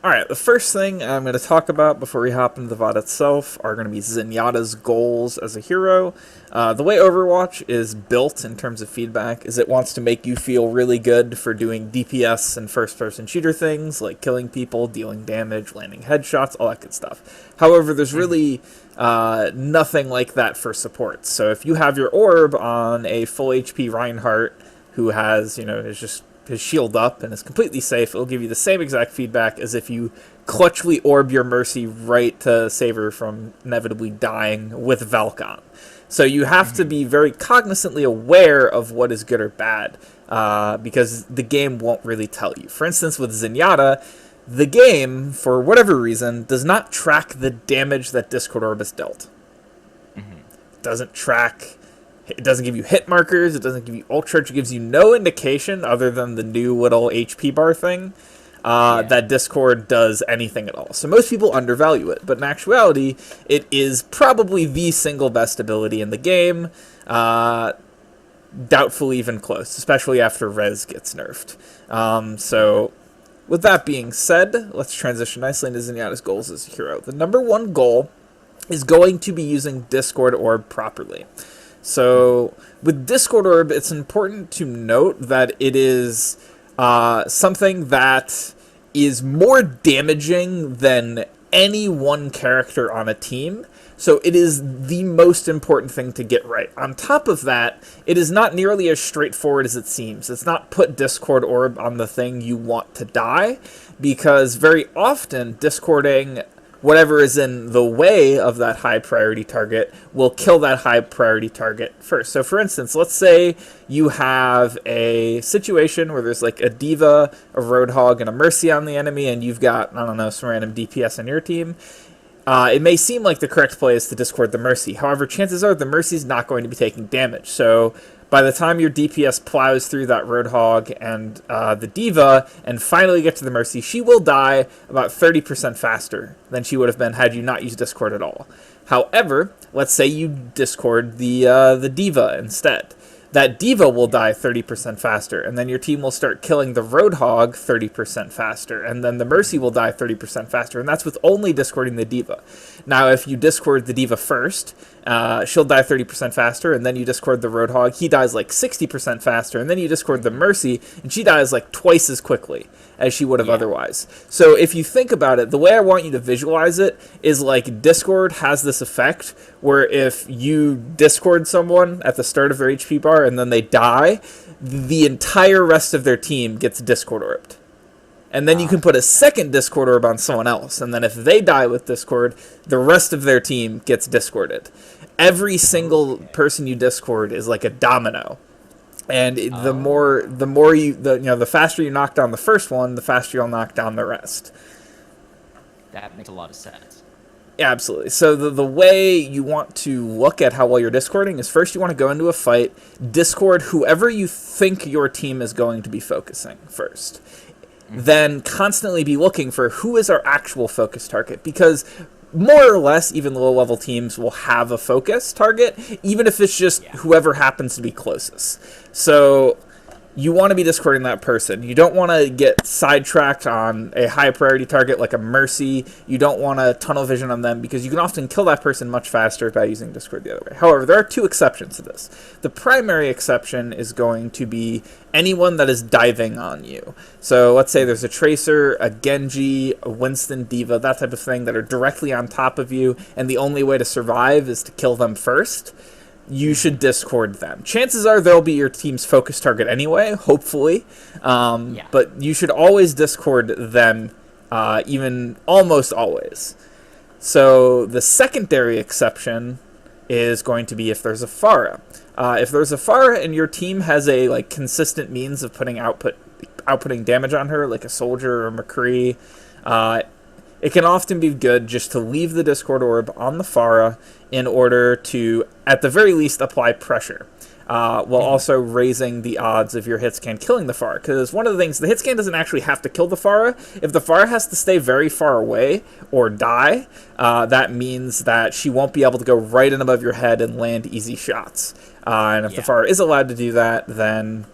Alright, the first thing I'm going to talk about before we hop into the VOD itself are going to be Zenyatta's goals as a hero. The way Overwatch is built in terms of feedback is it wants to make you feel really good for doing DPS and first-person shooter things, like killing people, dealing damage, landing headshots, all that good stuff. However, there's really nothing like that for support. So if you have your orb on a full HP Reinhardt who has, is just his shield up and is completely safe, it'll give you the same exact feedback as if you clutchly orb your Mercy right to save her from inevitably dying with Valcon. So you have to be very cognizantly aware of what is good or bad, because the game won't really tell you. For instance, with Zenyatta, the game, for whatever reason, does not track the damage that Discord Orb has dealt. It doesn't give you hit markers, it doesn't give you ult charge, it gives you no indication other than the new little HP bar thing that Discord does anything at all. So most people undervalue it, but in actuality, it is probably the single best ability in the game, doubtful even close, especially after Res gets nerfed. So with that being said, let's transition nicely into Zenyatta's goals as a hero. The number one goal is going to be using Discord Orb properly. So with Discord Orb, it's important to note that it is something that is more damaging than any one character on a team. So it is the most important thing to get right. On top of that, it is not nearly as straightforward as it seems. It's not put Discord Orb on the thing you want to die, because very often discording whatever is in the way of that high priority target will kill that high priority target first. So for instance, let's say you have a situation where there's like a D.Va, a Roadhog, and a Mercy on the enemy, and you've got, I don't know, some random DPS on your team. It may seem like the correct play is to discord the Mercy. However, chances are the Mercy's not going to be taking damage. So by the time your DPS plows through that Roadhog and the D.Va and finally get to the Mercy, she will die about 30% faster than she would have been had you not used Discord at all. However, let's say you discord the D.Va instead. That D.Va will die 30% faster, and then your team will start killing the Roadhog 30% faster, and then the Mercy will die 30% faster, and that's with only discording the D.Va. Now, if you discord the D.Va first, she'll die 30% faster, and then you discord the Roadhog, he dies like 60% faster, and then you discord the Mercy, and she dies like twice as quickly as she would have otherwise. So if you think about it, the way I want you to visualize it is like Discord has this effect where if you discord someone at the start of their HP bar and then they die, the entire rest of their team gets Discord orbed. And then you can put a second Discord orb on someone else, and then if they die with Discord, the rest of their team gets discorded. Every single person you discord is like a domino. And the faster you knock down the first one, the faster you'll knock down the rest. That makes a lot of sense. Yeah, absolutely. So the way you want to look at how well you're discording is first you want to go into a fight, discord whoever you think your team is going to be focusing first. Then constantly be looking for who is our actual focus target, because more or less even low-level teams will have a focus target, even if it's just whoever happens to be closest. So you want to be discording that person. You don't want to get sidetracked on a high priority target like a Mercy. You don't want to tunnel vision on them, because you can often kill that person much faster by using Discord the other way. However, there are two exceptions to this. The primary exception is going to be anyone that is diving on you. So let's say there's a Tracer, a Genji, a Winston, D.Va, that type of thing that are directly on top of you, and the only way to survive is to kill them first. You should discord them. Chances are they'll be your team's focus target anyway, hopefully. But you should always discord them, even almost always. So the secondary exception is going to be if there's a Pharah. If there's a Pharah and your team has a consistent means of outputting damage on her, like a Soldier or McCree, it can often be good just to leave the Discord Orb on the Pharah in order to, at the very least, apply pressure, while also raising the odds of your hitscan killing the Pharah. Because one of the things, the hitscan doesn't actually have to kill the Pharah. If the Pharah has to stay very far away or die, that means that she won't be able to go right in above your head and land easy shots. And if the Pharah is allowed to do that, then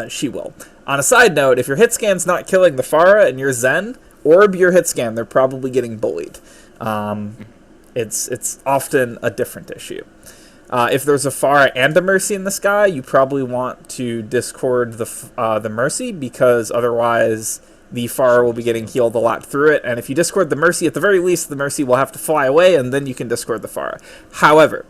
she will. On a side note, if your hitscan's not killing the Pharah and you're Zen, orb your hit scan, they're probably getting bullied. It's often a different issue. If there's a Pharah and a Mercy in the sky, you probably want to discord the Mercy, because otherwise the Pharah will be getting healed a lot through it. And if you discord the Mercy, at the very least, the Mercy will have to fly away, and then you can discord the Pharah. However,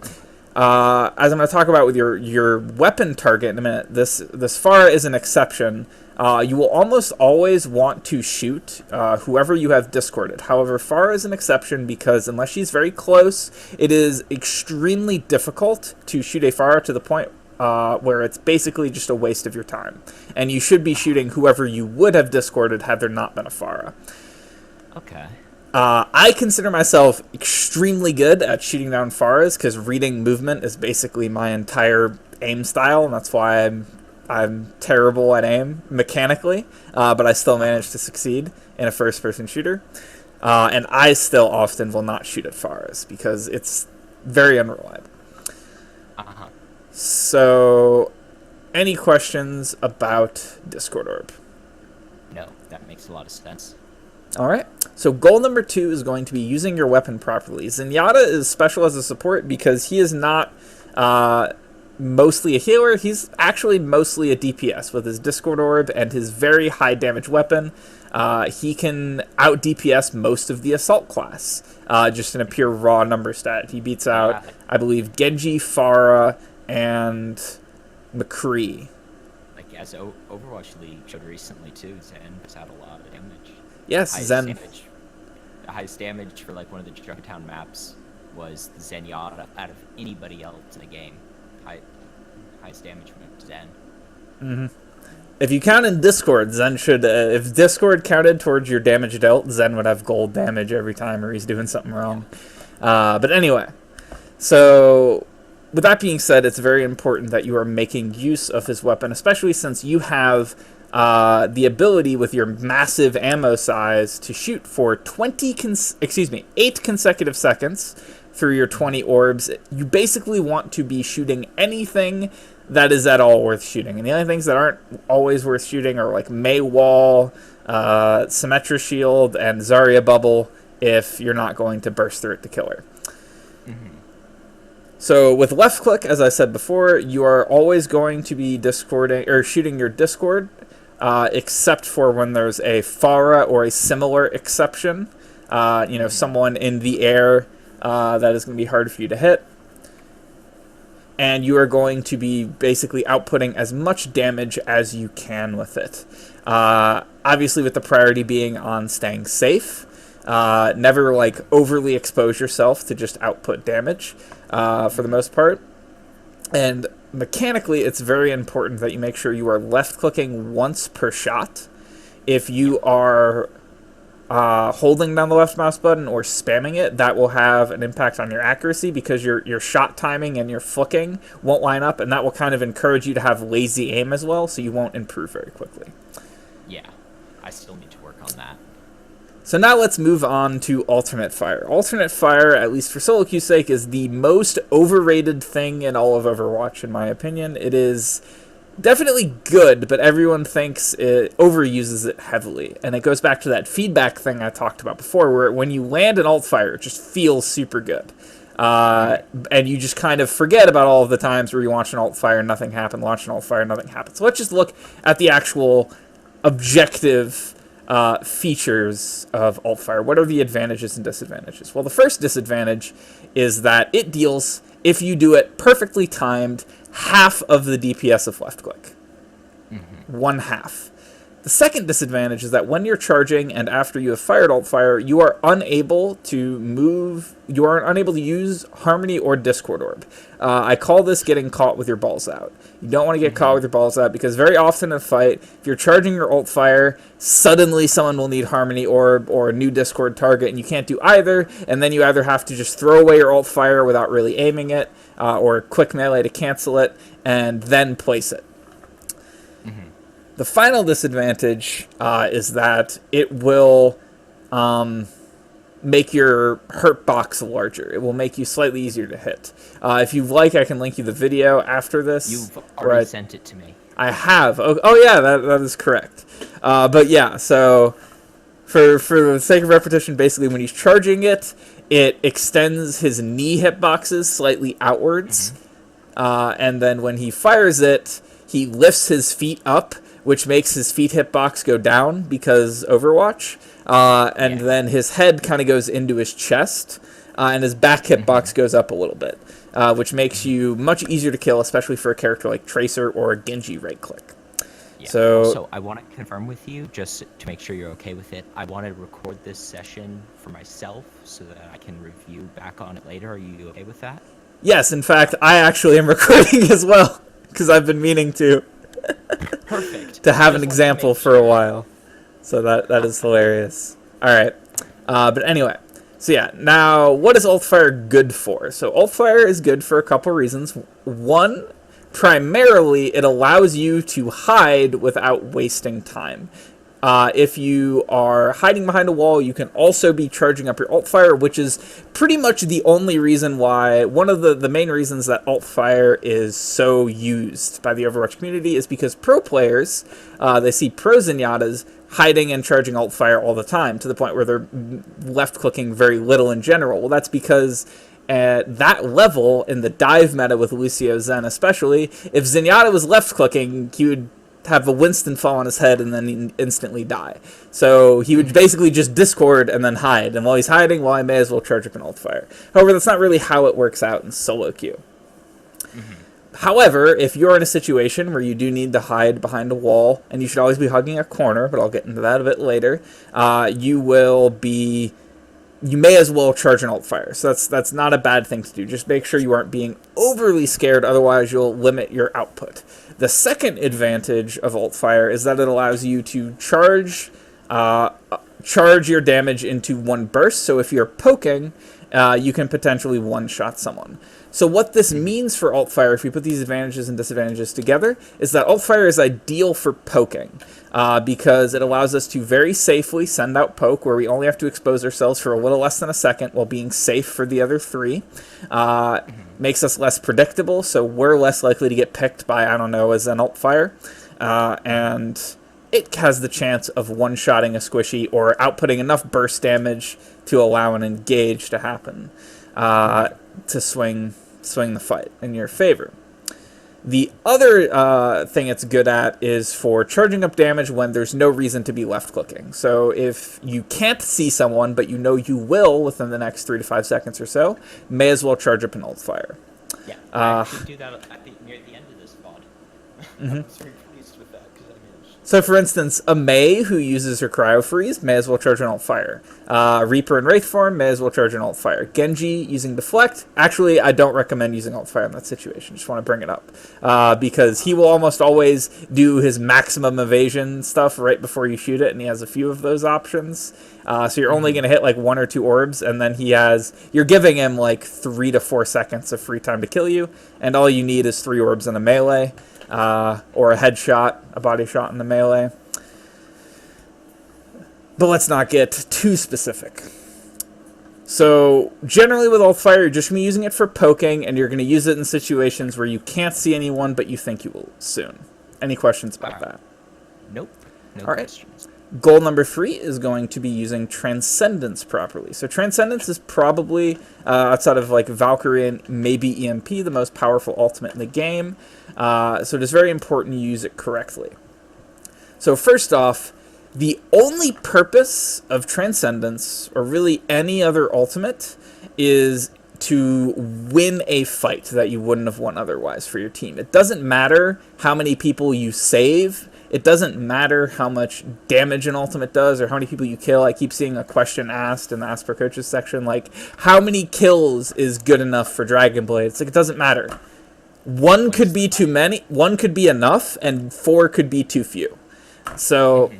as I'm going to talk about with your weapon target in a minute, this Pharah is an exception. You will almost always want to shoot whoever you have discorded. However, Pharah is an exception because unless she's very close, it is extremely difficult to shoot a Pharah to the point where it's basically just a waste of your time. And you should be shooting whoever you would have discorded had there not been a Pharah. Okay. I consider myself extremely good at shooting down Pharahs because reading movement is basically my entire aim style, and that's why I'm terrible at aim mechanically, but I still manage to succeed in a first-person shooter. And I still often will not shoot at Pharahs because it's very unreliable. Uh-huh. So, any questions about Discord Orb? No, that makes a lot of sense. All right. So goal number 2 is going to be using your weapon properly. Zenyatta is special as a support because he is not mostly a healer. He's actually mostly a DPS with his Discord Orb and his very high damage weapon. He can out DPS most of the assault class, just in a pure raw number stat. He beats out, I believe, Genji, Pharah, and McCree. Like, as Overwatch League showed recently, too, Zen has had a lot of damage. Yes, Zen. The highest damage for, like, one of the Junkertown maps was the Zenyatta out of anybody else in the game. Highest damage from Zen. Mm-hmm. If you count in Discord, Zen should... if Discord counted towards your damage dealt, Zen would have gold damage every time, or he's doing something wrong. But anyway, so... with that being said, it's very important that you are making use of his weapon, especially since you have the ability with your massive ammo size to shoot for 8 consecutive seconds through your 20 orbs. You basically want to be shooting anything that is at all worth shooting. And the only things that aren't always worth shooting are like May Wall, Symmetra Shield, and Zarya Bubble if you're not going to burst through it to kill her. Mm-hmm. So with left click, as I said before, you are always going to be discording or shooting your Discord, except for when there's a Pharah or a similar exception. Someone in the air that is going to be hard for you to hit. And you are going to be basically outputting as much damage as you can with it. Obviously, with the priority being on staying safe. Never overly expose yourself to just output damage for the most part. And mechanically, it's very important that you make sure you are left-clicking once per shot. If you are holding down the left mouse button or spamming it, that will have an impact on your accuracy because your shot timing and your flicking won't line up, and that will kind of encourage you to have lazy aim as well, so you won't improve very quickly. Yeah, I still need to work on that. So now let's move on to alternate fire. Alternate fire, at least for solo queue's sake, is the most overrated thing in all of Overwatch, in my opinion. It is definitely good, but everyone thinks it overuses it heavily. And it goes back to that feedback thing I talked about before, where when you land an alt fire, it just feels super good. And you just kind of forget about all of the times where you launch an alt fire, nothing happened, launch an alt fire, nothing happened. So let's just look at the actual objective features of alt fire. What are the advantages and disadvantages? Well, the first disadvantage is that it deals, if you do it perfectly timed, half of the DPS of left click. Mm-hmm. 1/2. The second disadvantage is that when you're charging and after you have fired alt fire, you are unable to move, you are unable to use Harmony or Discord Orb. I call this getting caught with your balls out. You don't want to get caught with your balls out because very often in a fight, if you're charging your alt fire, suddenly someone will need Harmony Orb or a new Discord target, and you can't do either, and then you either have to just throw away your alt fire without really aiming it, or quick melee to cancel it, and then place it. The final disadvantage is that it will make your hurt box larger. It will make you slightly easier to hit. If you'd like, I can link you the video after this. You've already sent it to me. I have. Oh yeah, that is correct. But yeah, so for the sake of repetition, basically when he's charging it, it extends his knee hitboxes slightly outwards. And then when he fires it, he lifts his feet up, which makes his feet hitbox go down because Overwatch. And then his head kind of goes into his chest, and his back hitbox goes up a little bit, which makes you much easier to kill, especially for a character like Tracer or a Genji right-click. Yeah. So I want to confirm with you, just to make sure you're okay with it. I want to record this session for myself so that I can review back on it later. Are you okay with that? yes, in fact, I actually am recording as well, because I've been meaning to. Perfect. To have an example for a while. So that is hilarious. All right. But anyway. So yeah, now what is Altfire good for? So Altfire is good for a couple reasons. One, primarily it allows you to hide without wasting time. If you are hiding behind a wall, you can also be charging up your Altfire, which is pretty much the only reason why, one of the main reasons that Altfire is so used by the Overwatch community is because pro players, they see pro Zenyatas hiding and charging Altfire all the time, to the point where they're left-clicking very little in general. Well, that's because at that level, in the dive meta with Lucio Zen especially, if Zenyatta was left-clicking, he would have a Winston fall on his head and then he'd instantly die. So he would basically just discord and then hide. And while he's hiding, well, I may as well charge up an Altfire. However, that's not really how it works out in solo queue. However, if you're in a situation where you do need to hide behind a wall, and you should always be hugging a corner, but I'll get into that a bit later, you may as well charge an Altfire. So that's not a bad thing to do. Just make sure you aren't being overly scared, otherwise you'll limit your output. The second advantage of Altfire is that it allows you to charge your damage into one burst. So if you're poking, you can potentially one-shot someone. So what this means for Altfire, if we put these advantages and disadvantages together, is that Altfire is ideal for poking, because it allows us to very safely send out poke, where we only have to expose ourselves for a little less than a second while being safe for the other three. Makes us less predictable, so we're less likely to get picked by, I don't know, a Zen Altfire. And it has the chance of one-shotting a squishy or outputting enough burst damage to allow an engage to happen, to swing the fight in your favor. The other thing it's good at is for charging up damage when there's no reason to be left-clicking. So if you can't see someone, but you know you will within the next 3 to 5 seconds or so, may as well charge up an Altfire. Yeah, I actually do that near the end of this VOD. I was very pleased with that, because I managed. So for instance, a Mei who uses her Cryo Freeze may as well charge an Altfire. Reaper in Wraith form may as well charge an Altfire. Genji using Deflect, actually I don't recommend using Altfire in that situation, just want to bring it up. Because he will almost always do his maximum evasion stuff right before you shoot it, and he has a few of those options. So you're only going to hit like 1 or 2 orbs, and then you're giving him like 3 to 4 seconds of free time to kill you, and all you need is 3 orbs in a melee. Or a headshot, a body shot in the melee. But let's not get too specific. So, generally with Altfire, you're just going to be using it for poking, and you're going to use it in situations where you can't see anyone, but you think you will soon. Any questions about that? Nope. No All right. questions. Goal number 3 is going to be using Transcendence properly. So Transcendence is probably, outside of like Valkyrie and maybe EMP, the most powerful ultimate in the game. So it is very important you use it correctly. So first off, the only purpose of Transcendence, or really any other ultimate, is to win a fight that you wouldn't have won otherwise for your team. It doesn't matter how many people you save. It doesn't matter how much damage an ultimate does or how many people you kill. I keep seeing a question asked in the Ask for Coaches section, like, how many kills is good enough for Dragon Blade? It's like, it doesn't matter. 1 could be too many, 1 could be enough, and 4 could be too few. So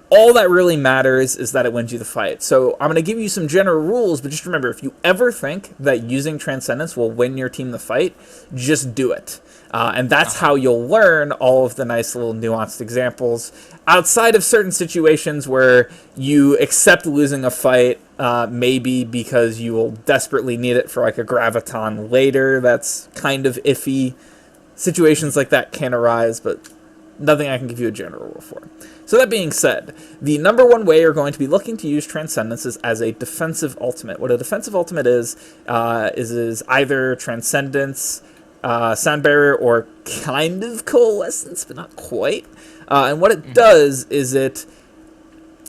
all that really matters is that it wins you the fight. So I'm going to give you some general rules, but just remember, if you ever think that using Transcendence will win your team the fight, just do it. And that's how you'll learn all of the nice little nuanced examples. Outside of certain situations where you accept losing a fight, maybe because you will desperately need it for like a Graviton later, that's kind of iffy. Situations like that can arise, but nothing I can give you a general rule for. So that being said, the number one way you're going to be looking to use Transcendence is as a defensive ultimate. What a defensive ultimate is either Transcendence, Sound Barrier, or kind of Coalescence, but not quite. And what it does is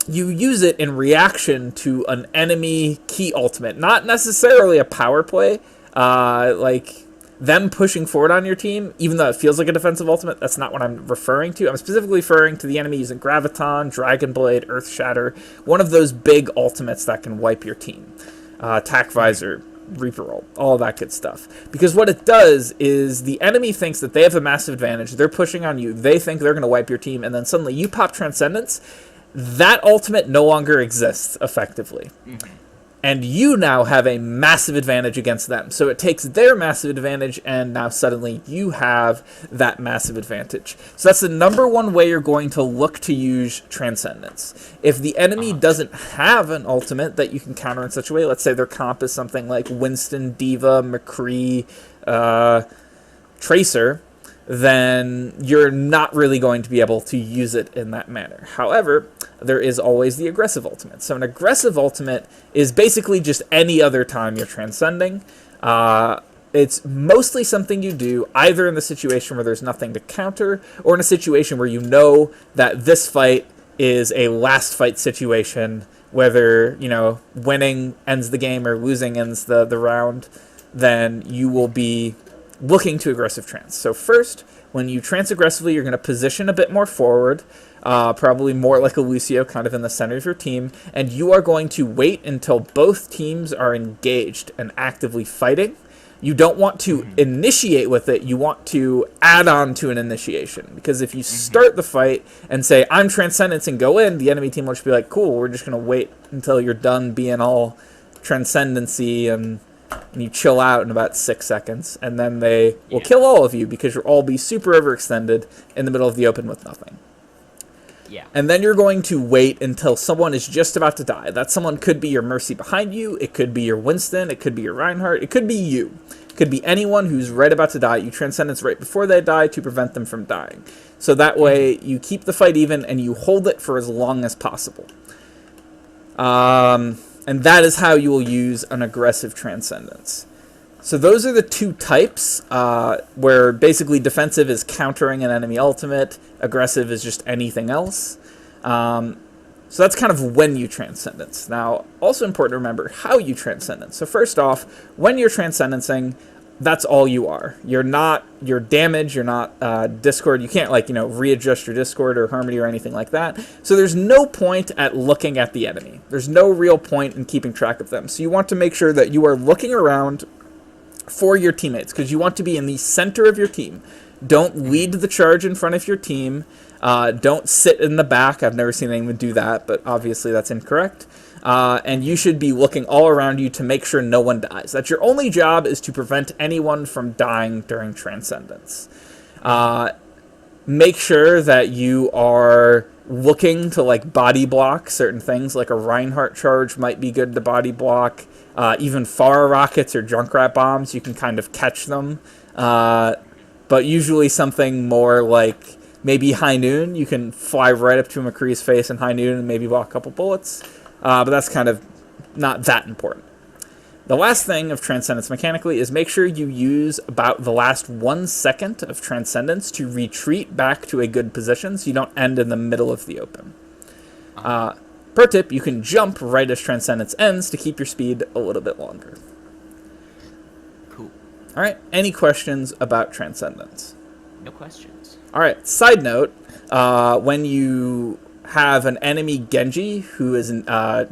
you use it in reaction to an enemy key ultimate. Not necessarily a power play, like them pushing forward on your team, even though it feels like a defensive ultimate. That's not what I'm referring to. I'm specifically referring to the enemy using Graviton, Dragon Blade, Earth Shatter, one of those big ultimates that can wipe your team. Attack Visor, Reaper Roll, all of that good stuff. Because what it does is the enemy thinks that they have a massive advantage. They're pushing on you. They think they're going to wipe your team, and then suddenly you pop Transcendence. That ultimate no longer exists effectively. And you now have a massive advantage against them. So it takes their massive advantage, and now suddenly you have that massive advantage. So that's the number one way you're going to look to use Transcendence. If the enemy doesn't have an ultimate that you can counter in such a way, let's say their comp is something like Winston, Diva, McCree, Tracer, then you're not really going to be able to use it in that manner. However, there is always the aggressive ultimate. So an aggressive ultimate is basically just any other time you're transcending. It's mostly something you do either in the situation where there's nothing to counter, or in a situation where you know that this fight is a last fight situation, whether, winning ends the game or losing ends the round, then you will be looking to aggressive trance. So first, when you trance aggressively, you're going to position a bit more forward, probably more like a Lucio, kind of in the center of your team, and you are going to wait until both teams are engaged and actively fighting. You don't want to initiate with it, you want to add on to an initiation, because if you start the fight and say, I'm Transcendence, and go in, the enemy team will just be like, cool, we're just going to wait until you're done being all Transcendency, and you chill out in about 6 seconds, and then they will kill all of you because you'll all be super overextended in the middle of the open with nothing. Yeah. And then you're going to wait until someone is just about to die. That someone could be your Mercy behind you, it could be your Winston, it could be your Reinhardt, it could be you. It could be anyone who's right about to die. You Transcendence right before they die to prevent them from dying. So that way you keep the fight even and you hold it for as long as possible. And that is how you will use an aggressive Transcendence. So those are the two types, where basically defensive is countering an enemy ultimate, aggressive is just anything else. So that's kind of when you Transcendence. Now, also important to remember how you Transcendence. So first off, when you're Transcendencing, that's all you are. You're not your damage, you're not Discord. You can't, readjust your Discord or Harmony or anything like that. So there's no point at looking at the enemy. There's no real point in keeping track of them. So you want to make sure that you are looking around for your teammates, because you want to be in the center of your team. Don't lead the charge in front of your team. Don't sit in the back. I've never seen anyone do that, but obviously that's incorrect. And you should be looking all around you to make sure no one dies. That's your only job, is to prevent anyone from dying during Transcendence. Make sure that you are looking to body block certain things, like a Reinhardt charge might be good to body block. Even Far rockets or Junkrat bombs, you can kind of catch them. But usually something more like maybe High Noon. You can fly right up to McCree's face in High Noon and maybe block a couple bullets. But that's kind of not that important. The last thing of Transcendence mechanically is make sure you use about the last 1 second of Transcendence to retreat back to a good position so you don't end in the middle of the open. Pro tip, you can jump right as Transcendence ends to keep your speed a little bit longer. Cool. All right, any questions about Transcendence? No questions. All right, side note, when you have an enemy Genji who is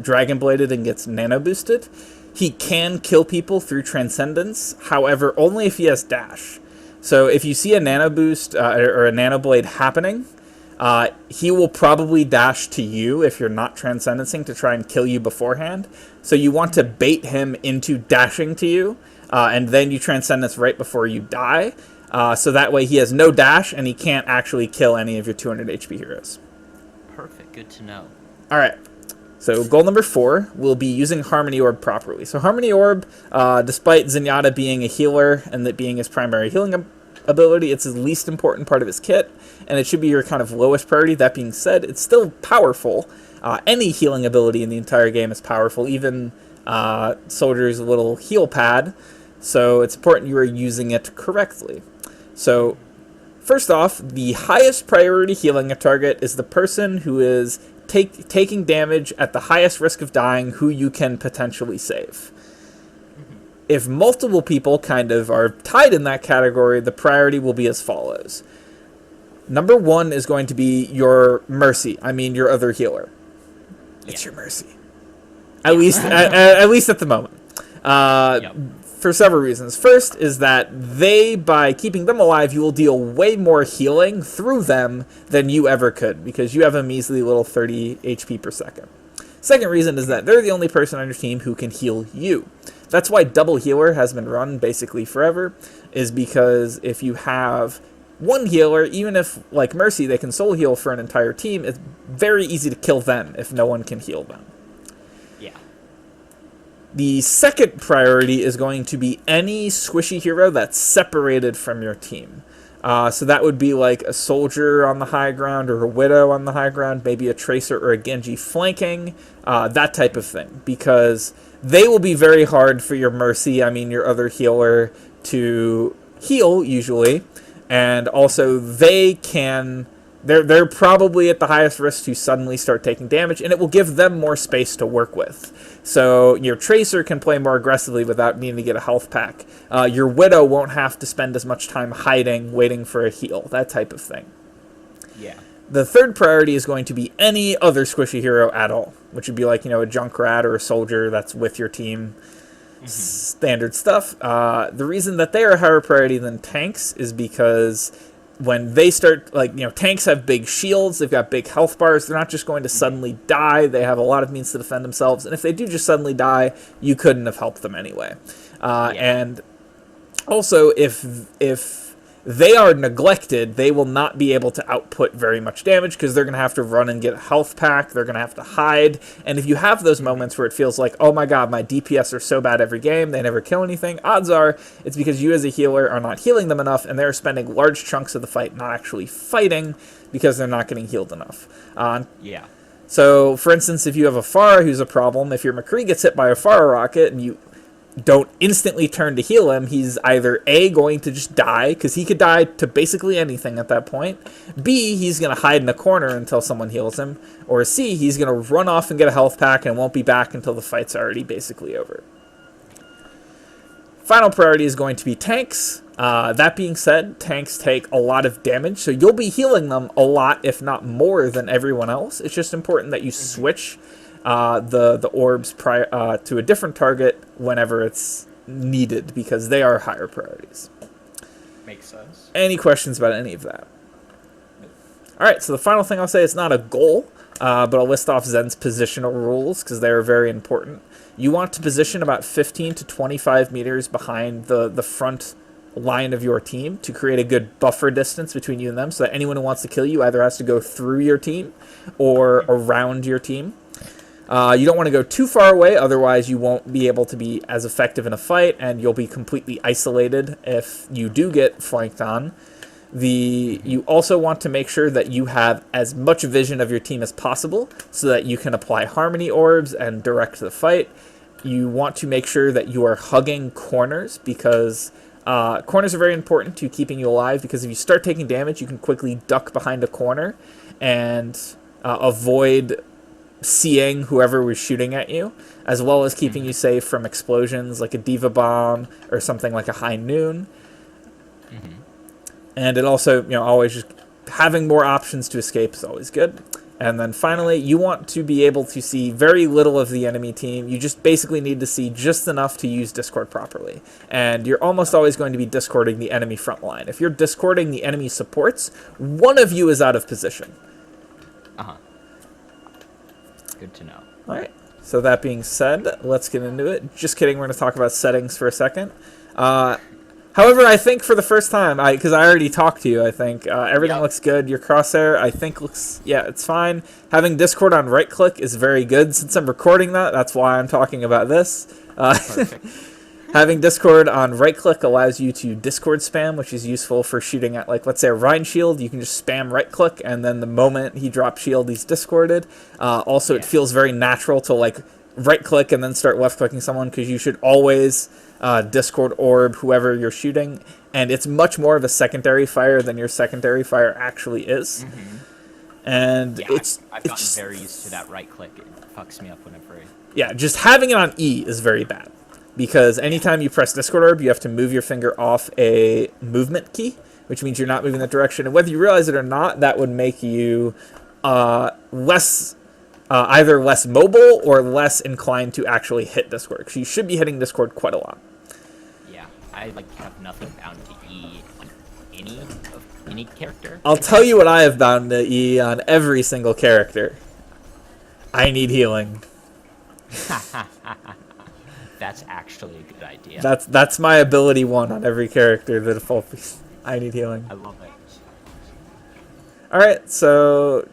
Dragon Bladed and gets Nano Boosted, he can kill people through Transcendence, however, only if he has dash. So if you see a Nano Boost or a Nano Blade happening, he will probably dash to you if you're not Transcendencing to try and kill you beforehand. So you want to bait him into dashing to you, and then you Transcendence right before you die. So that way he has no dash and he can't actually kill any of your 200 HP heroes. Perfect, good to know. All right, so goal number 4 will be using Harmony Orb properly. So Harmony Orb, despite Zenyatta being a healer and that being his primary healing ability. It's his least important part of his kit, and it should be your kind of lowest priority. That being said, it's still powerful. Any healing ability in the entire game is powerful, even Soldier's little heal pad, so it's important you are using it correctly. So, first off, the highest priority healing a target is the person who is taking damage at the highest risk of dying, who you can potentially save. If multiple people kind of are tied in that category, the priority will be as follows. Number 1 is going to be your Mercy, your other healer. It's your Mercy. At least at the moment. For several reasons. First is that by keeping them alive, you will deal way more healing through them than you ever could, because you have a measly little 30 HP per second. Second reason is that they're the only person on your team who can heal you. That's why double healer has been run basically forever, is because if you have one healer, even if, like Mercy, they can solo heal for an entire team, it's very easy to kill them if no one can heal them. The second priority is going to be any squishy hero that's separated from your team. So that would be like a soldier on the high ground or a widow on the high ground, maybe a tracer or a Genji flanking, that type of thing. Because they will be very hard for your Mercy, your other healer, to heal usually. And also they're probably at the highest risk to suddenly start taking damage, and it will give them more space to work with. So your Tracer can play more aggressively without needing to get a health pack. Your Widow won't have to spend as much time hiding, waiting for a heal, that type of thing. Yeah. The third priority is going to be any other squishy hero at all, which would be like, a Junkrat or a soldier that's with your team. Standard stuff. The reason that they are a higher priority than tanks is because when they start, tanks have big shields, they've got big health bars, they're not just going to suddenly die, they have a lot of means to defend themselves, and if they do just suddenly die, you couldn't have helped them anyway. And also, if they are neglected, they will not be able to output very much damage, because they're going to have to run and get a health pack, they're going to have to hide, and if you have those moments where it feels like, oh my god, my DPS are so bad every game, they never kill anything, odds are it's because you as a healer are not healing them enough, and they're spending large chunks of the fight not actually fighting, because they're not getting healed enough. So, for instance, if you have a Pharah who's a problem, if your McCree gets hit by a Pharah rocket, and you don't instantly turn to heal him, he's either A, going to just die, because he could die to basically anything at that point, B, he's going to hide in a corner until someone heals him, or C, he's going to run off and get a health pack and won't be back until the fight's already basically over. Final priority is going to be tanks. That being said, tanks take a lot of damage, so you'll be healing them a lot, if not more than everyone else. It's just important that you switch the orbs to a different target whenever it's needed, because they are higher priorities. Makes sense. Any questions about any of that? Alright, so the final thing I'll say is not a goal, but I'll list off Zen's positional rules, because they are very important. You want to position about 15 to 25 meters behind the front line of your team to create a good buffer distance between you and them, so that anyone who wants to kill you either has to go through your team or around your team. You don't want to go too far away, otherwise you won't be able to be as effective in a fight, and you'll be completely isolated if you do get flanked on. You also want to make sure that you have as much vision of your team as possible, so that you can apply harmony orbs and direct the fight. You want to make sure that you are hugging corners, because corners are very important to keeping you alive, because if you start taking damage, you can quickly duck behind a corner and avoid seeing whoever was shooting at you, as well as keeping you safe from explosions like a Diva Bomb or something like a High Noon. And it also, always just having more options to escape is always good. And then finally, you want to be able to see very little of the enemy team. You just basically need to see just enough to use Discord properly. And you're almost always going to be Discording the enemy front line. If you're Discording the enemy supports, one of you is out of position. Good to know. Alright, so that being said, let's get into it. Just kidding, we're going to talk about settings for a second. However, I think for the first time, because I already talked to you, I think, everything looks good. Your crosshair, I think, looks, it's fine. Having Discord on right-click is very good. Since I'm recording that, that's why I'm talking about this. Perfect. Having Discord on right-click allows you to Discord spam, which is useful for shooting at, like, let's say a Rhine shield. You can just spam right-click, and then the moment he drops shield, he's discorded. Also, it feels very natural to, like, right-click and then start left-clicking someone, because you should always Discord orb whoever you're shooting, and it's much more of a secondary fire than your secondary fire actually is. And Yeah, I've gotten very used to that right click. It fucks me up whenever. Yeah, just having it on E is very bad. Because anytime you press Discord Orb, you have to move your finger off a movement key, which means you're not moving that direction. And whether you realize it or not, that would make you less, either less mobile or less inclined to actually hit Discord. Because you should be hitting Discord quite a lot. Yeah, I like have nothing bound to E on any character. I'll tell you what I have bound to E on every single character. I need healing. That's actually a good idea. That's my ability 1 on every character, the default piece. I need healing. I love it. Alright, so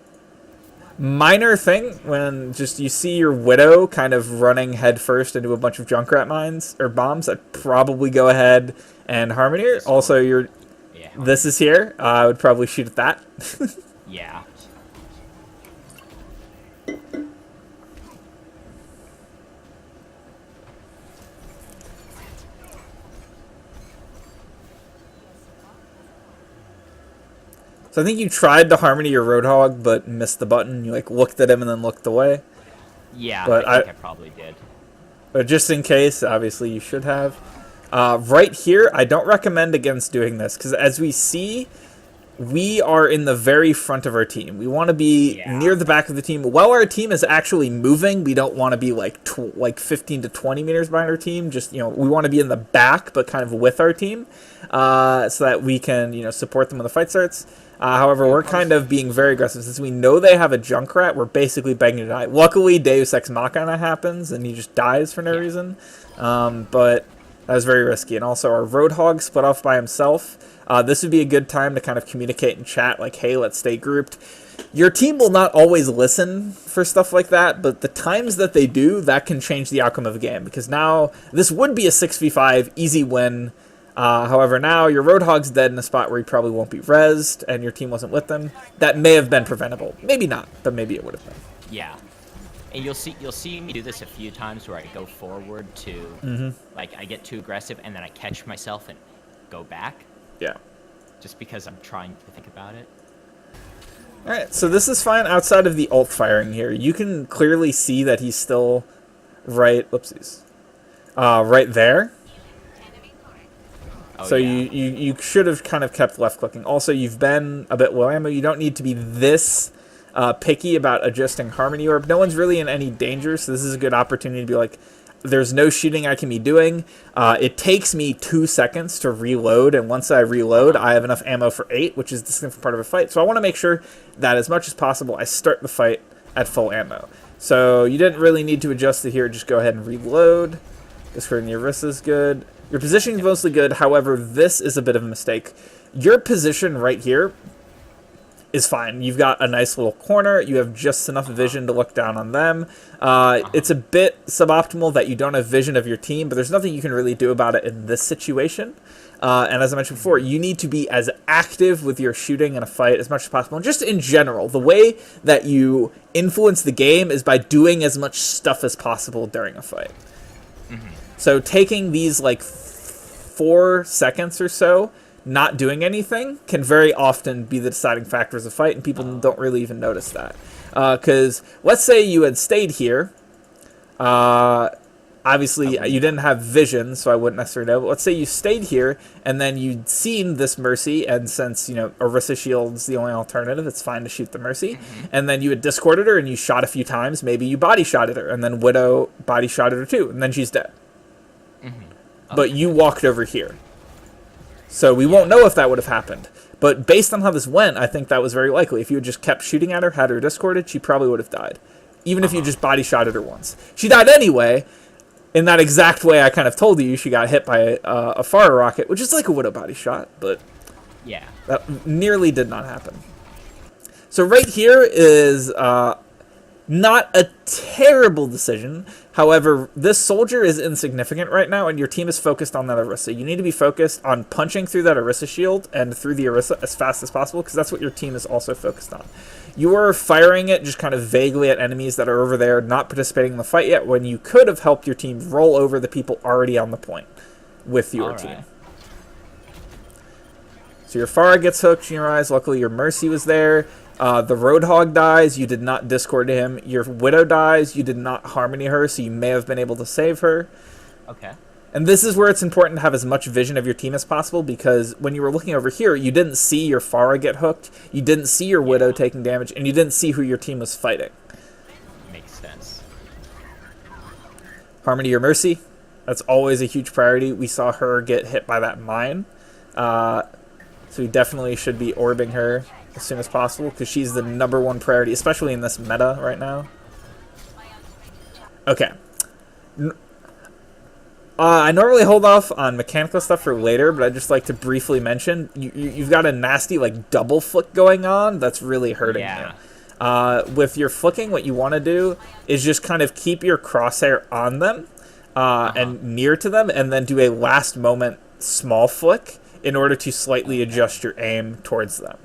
minor thing when just you see your Widow kind of running headfirst into a bunch of Junkrat mines or bombs, I'd probably go ahead and Harmonier. Also, this is here. I would probably shoot at that. Yeah. So I think you tried to Harmony your Roadhog, but missed the button. You like looked at him and then looked away. Yeah, but I think I probably did. But just in case, obviously you should have. Right here, I don't recommend against doing this, because as we see, we are in the very front of our team. We want to be near the back of the team. While our team is actually moving, we don't want to be like 15 to 20 meters behind our team. Just, we want to be in the back, but kind of with our team, so that we can, support them when the fight starts. However, we're kind of being very aggressive. Since we know they have a Junkrat, we're basically begging to die. Luckily, Deus Ex Machina happens, and he just dies for no reason. But that was very risky. And also, our Roadhog split off by himself. This would be a good time to kind of communicate and chat, like, hey, let's stay grouped. Your team will not always listen for stuff like that, but the times that they do, that can change the outcome of the game. Because now, this would be a 6v5, easy win. However, now your Roadhog's dead in a spot where he probably won't be rezzed, and your team wasn't with them. That may have been preventable. Maybe not, but maybe it would have been. Yeah. And you'll see me do this a few times where I go forward to, like, I get too aggressive, and then I catch myself and go back. Yeah. Just because I'm trying to think about it. Alright, so this is fine outside of the ult firing here. You can clearly see that he's still right, right there. Oh, so yeah. you should have kind of kept left clicking. Also, you've been a bit low ammo. You don't need to be this picky about adjusting Harmony Orb. No one's really in any danger, so this is a good opportunity to be like, there's no shooting I can be doing. It takes me 2 seconds to reload, and once I reload, I have enough ammo for 8, which is the significant part of a fight. So I want to make sure that as much as possible, I start the fight at full ammo. So you didn't really need to adjust it here. Just go ahead and reload. Discord in your wrist is good. Your positioning is mostly good. However, this is a bit of a mistake. Your position right here is fine. You've got a nice little corner. You have just enough vision to look down on them. It's a bit suboptimal that you don't have vision of your team, but there's nothing you can really do about it in this situation. And as I mentioned before, you need to be as active with your shooting in a fight as much as possible. And just in general, the way that you influence the game is by doing as much stuff as possible during a fight. So taking these like 4 seconds or so not doing anything can very often be the deciding factor of a fight, and people don't really even notice that. Because let's say you had stayed here. Obviously, you didn't have vision, so I wouldn't necessarily know. But let's say you stayed here, and then you'd seen this Mercy, and since, Orisa Shield's the only alternative, it's fine to shoot the Mercy. And then you had discorded her, and you shot a few times. Maybe you body-shotted her, and then Widow body-shotted her too, and then she's dead. But you walked over here. So we won't know if that would have happened. But based on how this went, I think that was very likely. If you had just kept shooting at her, had her discorded, she probably would have died. Even if you just body-shotted her once. She died anyway, in that exact way I kind of told you. She got hit by a fire rocket, which is like a Widow body shot, but that nearly did not happen. So right here is Not a terrible decision. However, this soldier is insignificant right now, and your team is focused on that Orisa. You need to be focused on punching through that Orisa shield and through the Orisa as fast as possible, because that's what your team is also focused on. You are firing it just kind of vaguely at enemies that are over there, not participating in the fight yet, when you could have helped your team roll over the people already on the point with your team. So your Pharah gets hooked in your eyes. Luckily, your Mercy was there. The Roadhog dies. You did not discord him. Your Widow dies. You did not Harmony her, so you may have been able to save her. Okay. And this is where it's important to have as much vision of your team as possible, because when you were looking over here, you didn't see your Pharah get hooked, you didn't see your Widow taking damage, and you didn't see who your team was fighting. Makes sense. Harmony your Mercy. That's always a huge priority. We saw her get hit by that mine. So we definitely should be orbing her as soon as possible, because she's the #1 priority, especially in this meta right now. Okay. I normally hold off on mechanical stuff for later, but I'd just like to briefly mention, you've got a nasty like double flick going on that's really hurting you. With your flicking, what you want to do is just kind of keep your crosshair on them and near to them, and then do a last moment small flick in order to slightly adjust your aim towards them.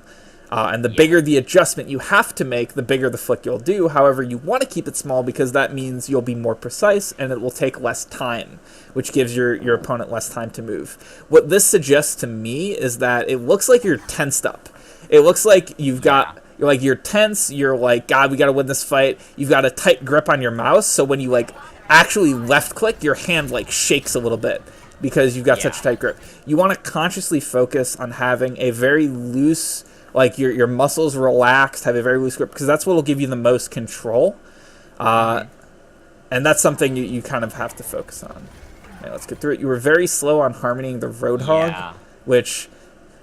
And the bigger the adjustment you have to make, the bigger the flick you'll do. However, you want to keep it small because that means you'll be more precise and it will take less time, which gives your opponent less time to move. What this suggests to me is that it looks like you're tensed up. It looks like you've got, you're tense, you're like, God, we got to win this fight. You've got a tight grip on your mouse, so when you like actually left click, your hand like shakes a little bit because you've got such a tight grip. You want to consciously focus on having a very loose, like your muscles relaxed, have a very loose grip, because that's what will give you the most control. And that's something you kind of have to focus on. Okay, let's get through it. You were very slow on harmonying the Roadhog, which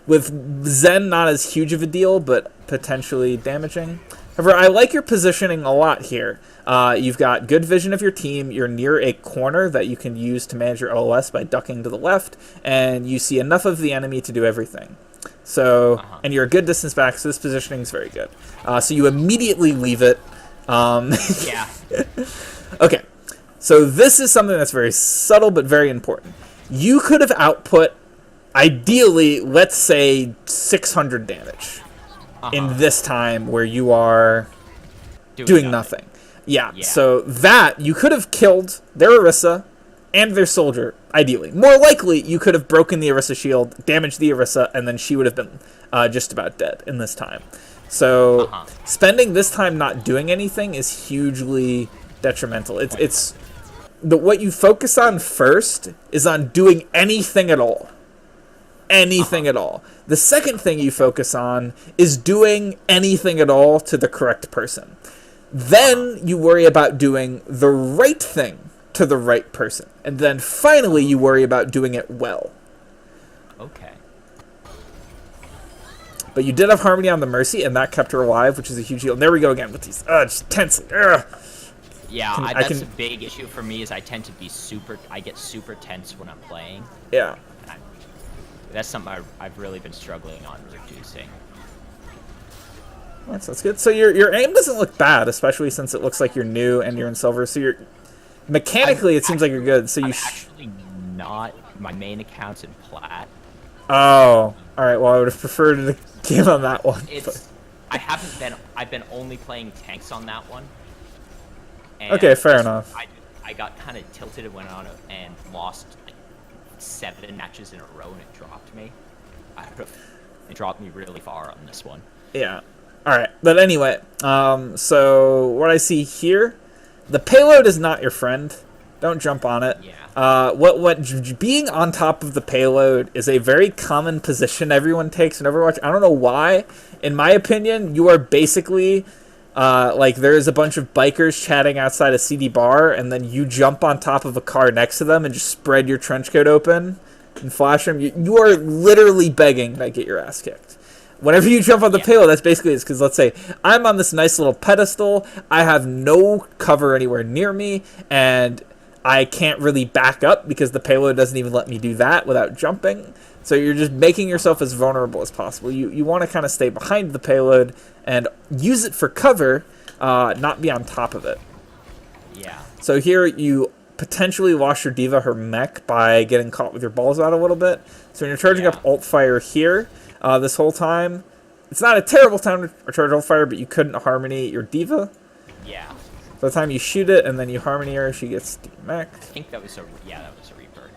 with Zen not as huge of a deal, but potentially damaging. However, I like your positioning a lot here. You've got good vision of your team. You're near a corner that you can use to manage your OLS by ducking to the left, and you see enough of the enemy to do everything. So, and you're a good distance back, so this positioning is very good. So you immediately leave it. Okay, so this is something that's very subtle but very important. You could have output, ideally, let's say 600 damage in this time where you are doing nothing. So that, you could have killed their Orisa and their soldier, ideally. More likely, you could have broken the Orisa shield, damaged the Orisa, and then she would have been just about dead in this time. So spending this time not doing anything is hugely detrimental. It's what you focus on first is on doing anything at all. Anything at all. The second thing you focus on is doing anything at all to the correct person. Then you worry about doing the right thing to the right person. And then finally you worry about doing it well. Okay. But you did have Harmony on the Mercy, and that kept her alive, which is a huge deal. And there we go again with these, just tense. Yeah, that's a big issue for me, is I tend to be I get super tense when I'm playing. Yeah. That's something I've really been struggling on reducing. That's good. So your aim doesn't look bad, especially since it looks like you're new and you're in silver. So you're mechanically, it seems like you're good. So you actually not. My main account's in plat. Oh, all right. Well, I would have preferred the game on that one. I've been only playing tanks on that one. And okay, fair enough. I got kind of tilted and went on and lost like 7 matches in a row, and it dropped me. It dropped me really far on this one. Yeah. All right, but anyway, so what I see here, the payload is not your friend. Don't jump on it. Yeah. What being on top of the payload is a very common position everyone takes in Overwatch. I don't know why. In my opinion, you are basically like there's a bunch of bikers chatting outside a CD bar, and then you jump on top of a car next to them and just spread your trench coat open and flash them. You are literally begging to get your ass kicked. Whenever you jump on the payload, that's basically it. Because let's say I'm on this nice little pedestal, I have no cover anywhere near me, and I can't really back up because the payload doesn't even let me do that without jumping. So you're just making yourself as vulnerable as possible. You want to kind of stay behind the payload and use it for cover, not be on top of it. Yeah. So here you potentially lost your diva her mech by getting caught with your balls out a little bit. So when you're charging up alt fire here this whole time, it's not a terrible time to charge alt fire, but you couldn't harmony your diva. Yeah. By the time you shoot it and then you harmony her, she gets demeched. I think that was a Reaper.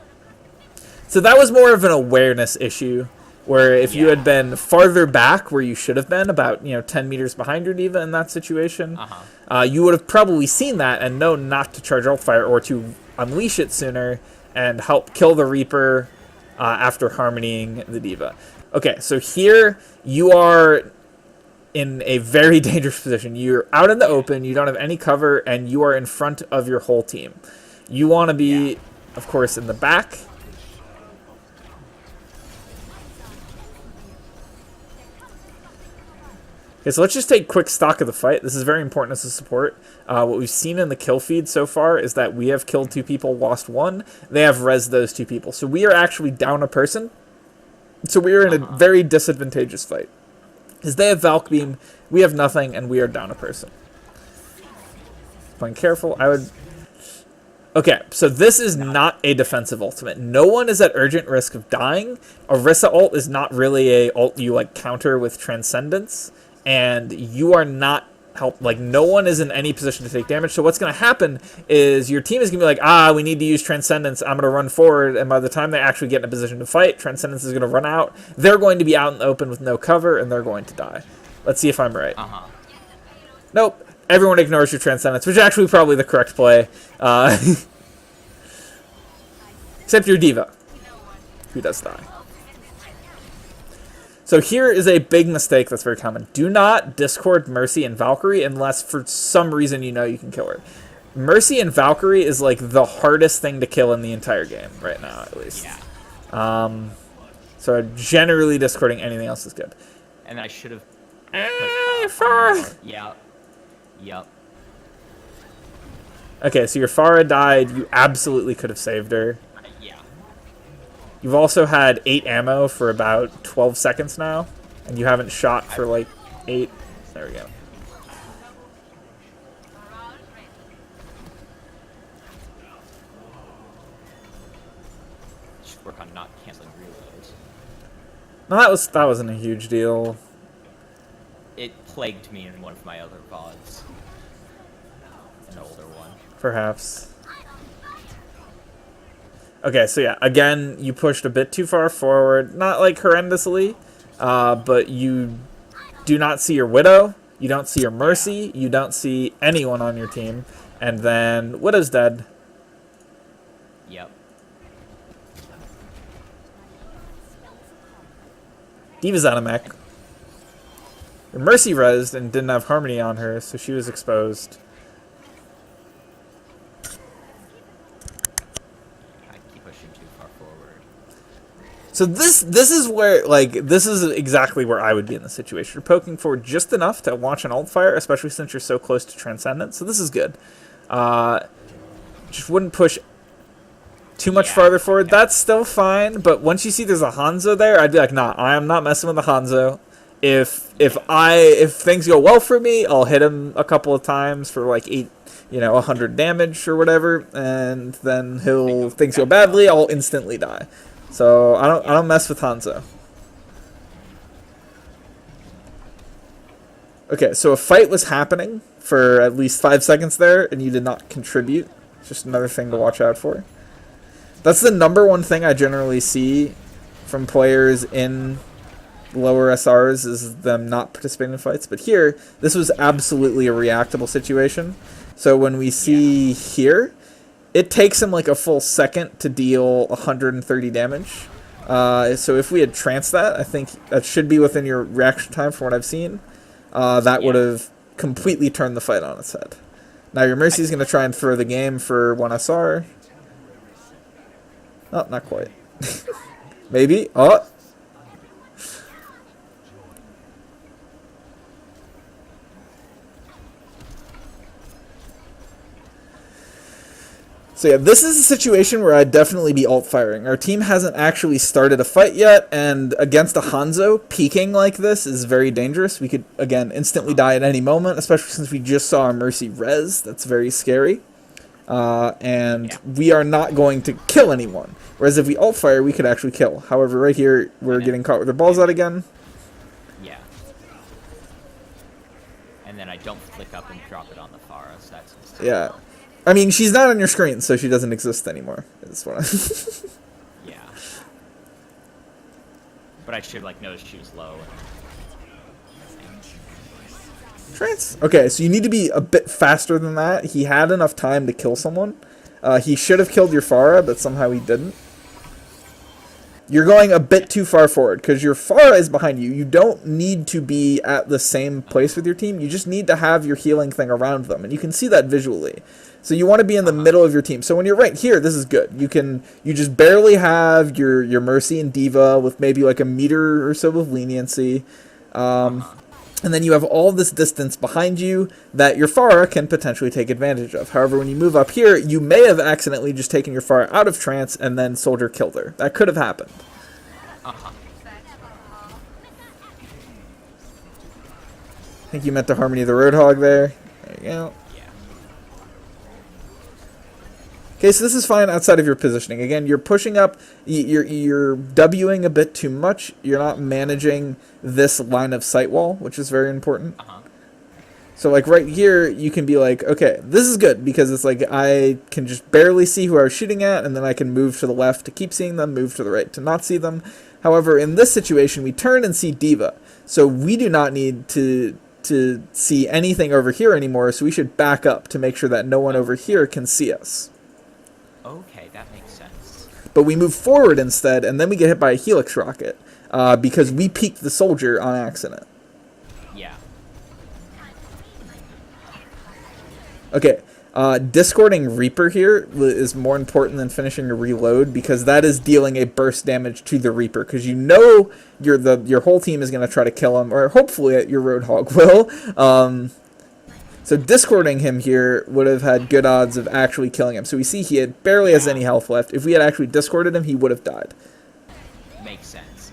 So that was more of an awareness issue, where if you had been farther back where you should have been, about 10 meters behind your diva in that situation, you would have probably seen that and known not to charge alt fire or to unleash it sooner and help kill the Reaper after harmonying the diva. Okay, so here you are in a very dangerous position. You're out in the open, you don't have any cover, and you are in front of your whole team. You want to be, of course, in the back. Okay, so let's just take quick stock of the fight. This is very important as a support. What we've seen in the kill feed so far is that we have killed 2 people, lost 1. They have rezzed those 2 people. So we are actually down a person. So we are in a very disadvantageous fight. Because they have Valk Beam, we have nothing, and we are down a person. Playing careful, I would... Okay, so this is not a defensive ultimate. No one is at urgent risk of dying. Orisa ult is not really a ult you counter with Transcendence. And you are not no one is in any position to take damage. So what's going to happen is your team is going to be like, we need to use Transcendence. I'm going to run forward. And by the time they actually get in a position to fight, Transcendence is going to run out. They're going to be out in the open with no cover, and they're going to die. Let's see if I'm right. Nope. Everyone ignores your Transcendence, which is actually probably the correct play. Except your diva, who does die. So here is a big mistake that's very common. Do not Discord Mercy and Valkyrie unless for some reason you know you can kill her. Mercy and Valkyrie is the hardest thing to kill in the entire game right now, at least. Yeah. So generally discording anything else is good. And I should have... Pharah! Yep. Okay, so your Pharah died. You absolutely could have saved her. You've also had 8 ammo for about 12 seconds now, and you haven't shot for 8. There we go. Just work on not canceling reloads. No, that wasn't a huge deal. It plagued me in one of my other VODs. An older one. Perhaps. Okay, so yeah, again, you pushed a bit too far forward. Not horrendously, but you do not see your Widow. You don't see your Mercy. You don't see anyone on your team. And then Widow's dead. Yep. Diva's out of mech. Your Mercy rezzed and didn't have Harmony on her, so she was exposed. So this is where, this is exactly where I would be in the situation. You're poking forward just enough to launch an alt fire, especially since you're so close to Transcendence. So this is good. Just wouldn't push too much farther forward. That's still fine, but once you see there's a Hanzo there, I'd be like, nah, I am not messing with the Hanzo. If things go well for me, I'll hit him a couple of times for 100 damage or whatever, and then things go badly, I'll instantly die. So I don't mess with Hanzo. Okay, so a fight was happening for at least 5 seconds there, and you did not contribute. It's just another thing to watch out for. That's the #1 thing I generally see from players in lower SRs is them not participating in fights. But here, this was absolutely a reactable situation. So when we see here, it takes him a full second to deal 130 damage. So if we had tranced that, I think that should be within your reaction time from what I've seen. That would have completely turned the fight on its head. Now your Mercy's going to try and throw the game for 1 SR. Oh, not quite. Maybe. Oh! So yeah, this is a situation where I'd definitely be alt-firing. Our team hasn't actually started a fight yet, and against a Hanzo, peeking like this is very dangerous. We could, again, instantly die at any moment, especially since we just saw our Mercy res. That's very scary. And we are not going to kill anyone. Whereas if we alt-fire, we could actually kill. However, right here, we're getting caught with our balls out again. Yeah. And then I don't flick up and drop it on the Pharah, so that's... Yeah. I mean, she's not on your screen, so she doesn't exist anymore. Is what Yeah. But I should, like, notice she was low. Trance? Okay, so you need to be a bit faster than that. He had enough time to kill someone. He should have killed your Pharah, but somehow he didn't. You're going a bit too far forward, because your Pharah is behind you. You don't need to be at the same place with your team. You just need to have your healing thing around them, and you can see that visually. So you want to be in the middle of your team. So when you're right here, this is good. You just barely have your Mercy and Diva with maybe like a meter or so of leniency. And then you have all this distance behind you that your Pharah can potentially take advantage of. However, when you move up here, you may have accidentally just taken your Pharah out of trance and then Soldier killed her. That could have happened. I think you meant the Harmony of the Roadhog there. There you go. Okay, so this is fine outside of your positioning. Again, you're pushing up, you're Wing a bit too much. You're not managing this line of sight wall, which is very important. So like right here, you can be like, okay, this is good because it's like I can just barely see who I was shooting at, and then I can move to the left to keep seeing them, move to the right to not see them. However, in this situation, we turn and see Diva. So we do not need to see anything over here anymore, so we should back up to make sure that no one over here can see us. Okay, that makes sense. But we move forward instead, and then we get hit by a Helix rocket because we peeked the Soldier on accident. Yeah. Okay, discording Reaper here is more important than finishing a reload because that is dealing a burst damage to the Reaper because you know your whole team is going to try to kill him, or hopefully your Roadhog will. So discording him here would have had good odds of actually killing him. So we see he barely has any health left. If we had actually discorded him, he would have died. Makes sense.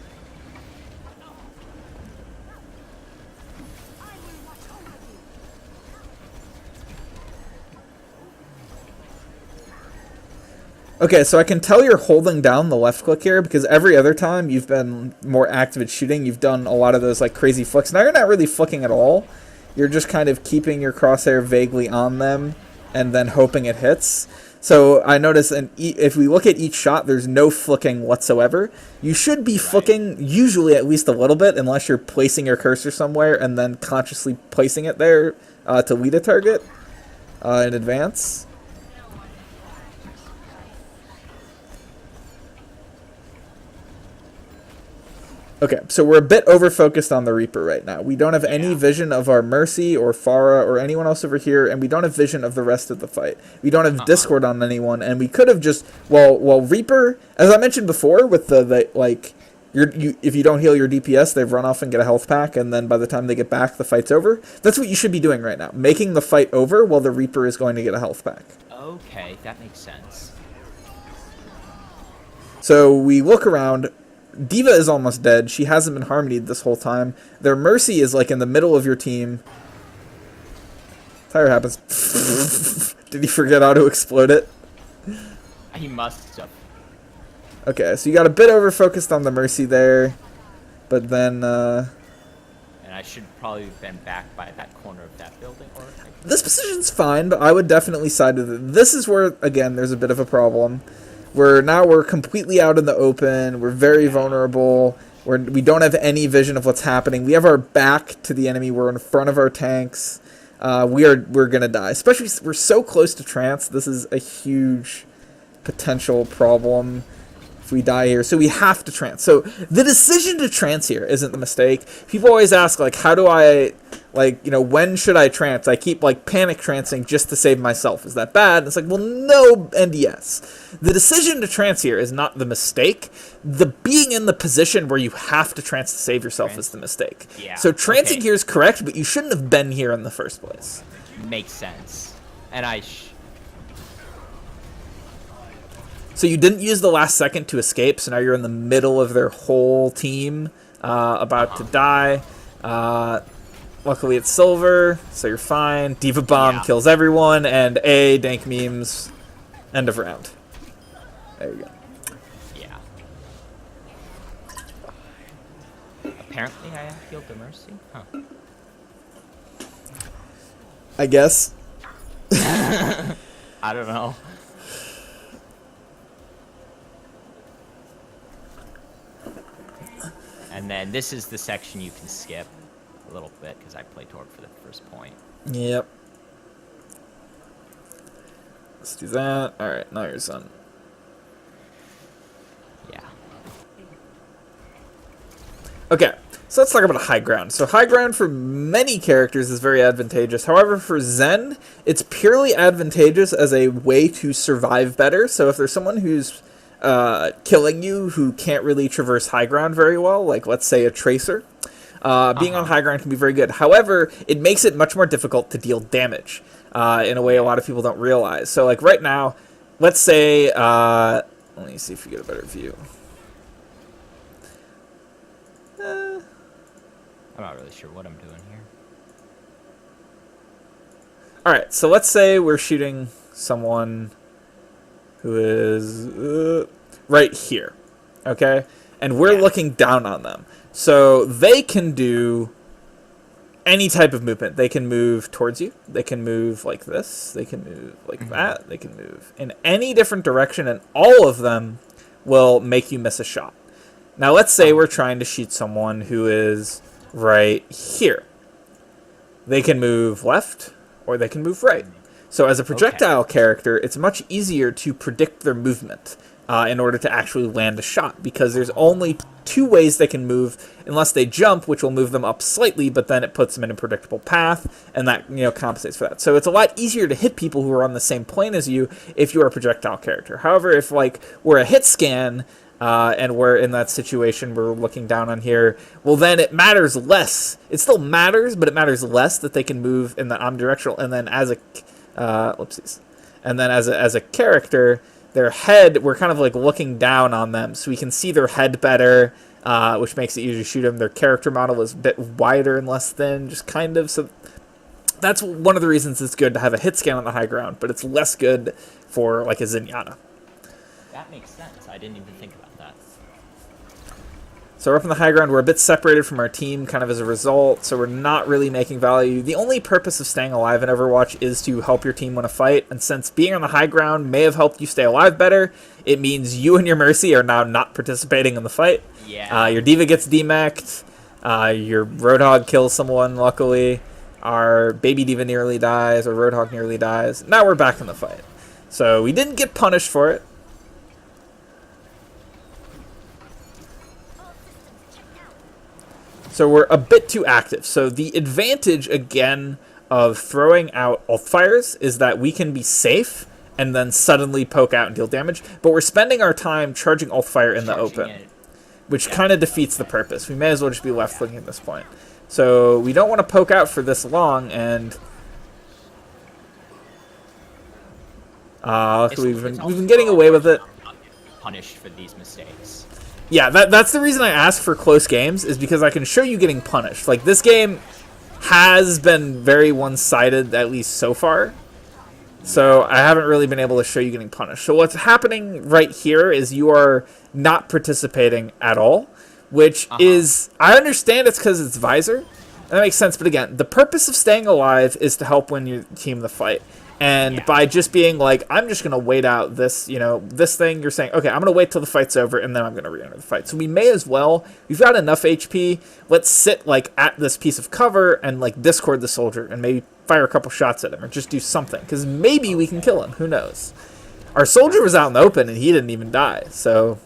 Okay, so I can tell you're holding down the left click here because every other time you've been more active at shooting, you've done a lot of those like crazy flicks. Now you're not really flicking at all. You're just kind of keeping your crosshair vaguely on them and then hoping it hits. So I notice if we look at each shot, there's no flicking whatsoever. You should be flicking usually at least a little bit unless you're placing your cursor somewhere and then consciously placing it there to lead a target in advance. Okay, so we're a bit over-focused on the Reaper right now. We don't have any vision of our Mercy or Pharah or anyone else over here, and we don't have vision of the rest of the fight. We don't have Discord on anyone, and we could have just... Well, Reaper, as I mentioned before, with if you don't heal your DPS, they run off and get a health pack, and then by the time they get back, the fight's over. That's what you should be doing right now, making the fight over while the Reaper is going to get a health pack. Okay, that makes sense. So we look around... Diva is almost dead. She hasn't been harmonied this whole time. Their Mercy is like in the middle of your team. Fire happens. Did he forget how to explode it? He must have. Okay, so you got a bit over-focused on the Mercy there. But then... And I should probably have been back by that corner of that building. Or this position's fine, but I would definitely side with it. This is where, again, there's a bit of a problem. We're completely out in the open. We're very vulnerable. We don't have any vision of what's happening. We have our back to the enemy. We're in front of our tanks. We're gonna die. Especially we're so close to trance. This is a huge potential problem if we die here. So we have to trance. So the decision to trance here isn't the mistake. People always ask like, how do I when should I trance? I keep like panic trancing just to save myself. Is that bad? And it's like, well, no and yes. The decision to trance here is not the mistake. The being in the position where you have to trance to save yourself is the mistake. Yeah. So trancing here is correct, but you shouldn't have been here in the first place. Makes sense. And So you didn't use the last second to escape, so now you're in the middle of their whole team about to die. Luckily it's silver, so you're fine. Diva Bomb kills everyone, and Dank Memes, end of round. There you go. Yeah. Apparently I healed the Mercy? Huh. I guess. I don't know. And then this is the section you can skip a little bit because I play Torb for the first point. Yep. Let's do that. Alright, now you're done. Yeah. Okay, so let's talk about high ground. So high ground for many characters is very advantageous. However, for Zen, it's purely advantageous as a way to survive better. So if there's someone who's killing you who can't really traverse high ground very well, like let's say a Tracer, being on high ground can be very good. However, it makes it much more difficult to deal damage in a way a lot of people don't realize. So like right now, let's say, let me see if we get a better view. I'm not really sure what I'm doing here. Alright, so let's say we're shooting someone who is right here, okay? And we're looking down on them. So they can do any type of movement. They can move towards you. They can move like this. They can move like that. They can move in any different direction, and all of them will make you miss a shot. Now let's say we're trying to shoot someone who is right here. They can move left or they can move right. So as a projectile character, it's much easier to predict their movement in order to actually land a shot, because there's only two ways they can move unless they jump, which will move them up slightly, but then it puts them in a predictable path, and that compensates for that. So it's a lot easier to hit people who are on the same plane as you if you're a projectile character. However, if like we're a hit scan, and we're in that situation, we're looking down on here, well then it matters less. It still matters, but it matters less that they can move in the omnidirectional. And then as a as a character, their head, we're kind of like looking down on them, so we can see their head better, which makes it easier to shoot them. Their character model is a bit wider and less thin, just kind of. So that's one of the reasons it's good to have a hit scan on the high ground, but it's less good for like a Zenyatta. That makes sense. I didn't even think about that. So we're up on the high ground. We're a bit separated from our team kind of as a result, so we're not really making value. The only purpose of staying alive in Overwatch is to help your team win a fight, and since being on the high ground may have helped you stay alive better, it means you and your Mercy are now not participating in the fight. Yeah. Your Diva gets demeched. Your Roadhog kills someone, luckily. Our Baby Diva nearly dies. Our Roadhog nearly dies. Now we're back in the fight. So we didn't get punished for it. So we're a bit too active. So the advantage, again, of throwing out ult fires is that we can be safe and then suddenly poke out and deal damage. But we're spending our time charging ult fire in the open, which kind of defeats the purpose. We may as well just be left looking at this point. So we don't want to poke out for this long, and we've been getting away with it. Punished for these mistakes. Yeah, that's the reason I ask for close games, is because I can show you getting punished. Like, this game has been very one-sided, at least so far. So I haven't really been able to show you getting punished. So what's happening right here is you are not participating at all, which is, I understand it's because it's Visor. That makes sense, but again, the purpose of staying alive is to help win your team the fight. And by just being like, I'm just going to wait out this, this thing, you're saying, okay, I'm going to wait till the fight's over, and then I'm going to re-enter the fight. So we may as well, we've got enough HP, let's sit, like, at this piece of cover and, like, discord the soldier and maybe fire a couple shots at him or just do something. Because maybe we can kill him. Who knows? Our soldier was out in the open, and he didn't even die. So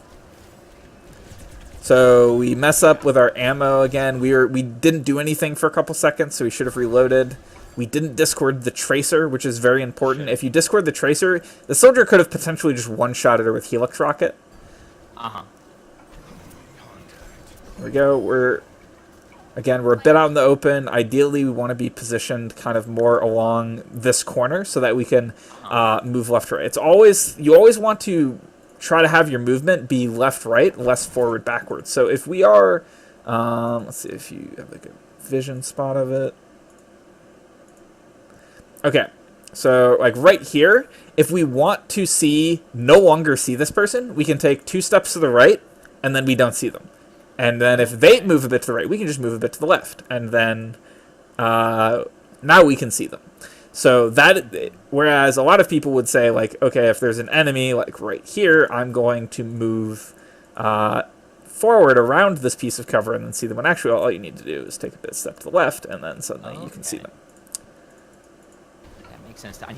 we mess up with our ammo again. We didn't do anything for a couple seconds, so we should have reloaded. We didn't discord the Tracer, which is very important. If you discord the Tracer, the soldier could have potentially just one-shotted her with Helix Rocket. There we go. We're a bit out in the open. Ideally, we want to be positioned kind of more along this corner so that we can move left to right. You always want to try to have your movement be left-right, less forward-backwards. So if we are, let's see if you have like a vision spot of it. Okay, so like right here, if we want to no longer see this person, we can take 2 steps to the right, and then we don't see them. And then if they move a bit to the right, we can just move a bit to the left, and then now we can see them. So that, whereas a lot of people would say, like, okay, if there's an enemy, like right here, I'm going to move forward around this piece of cover and then see them. When actually, all you need to do is take a bit step to the left, and then suddenly you can see them. That makes sense. Okay.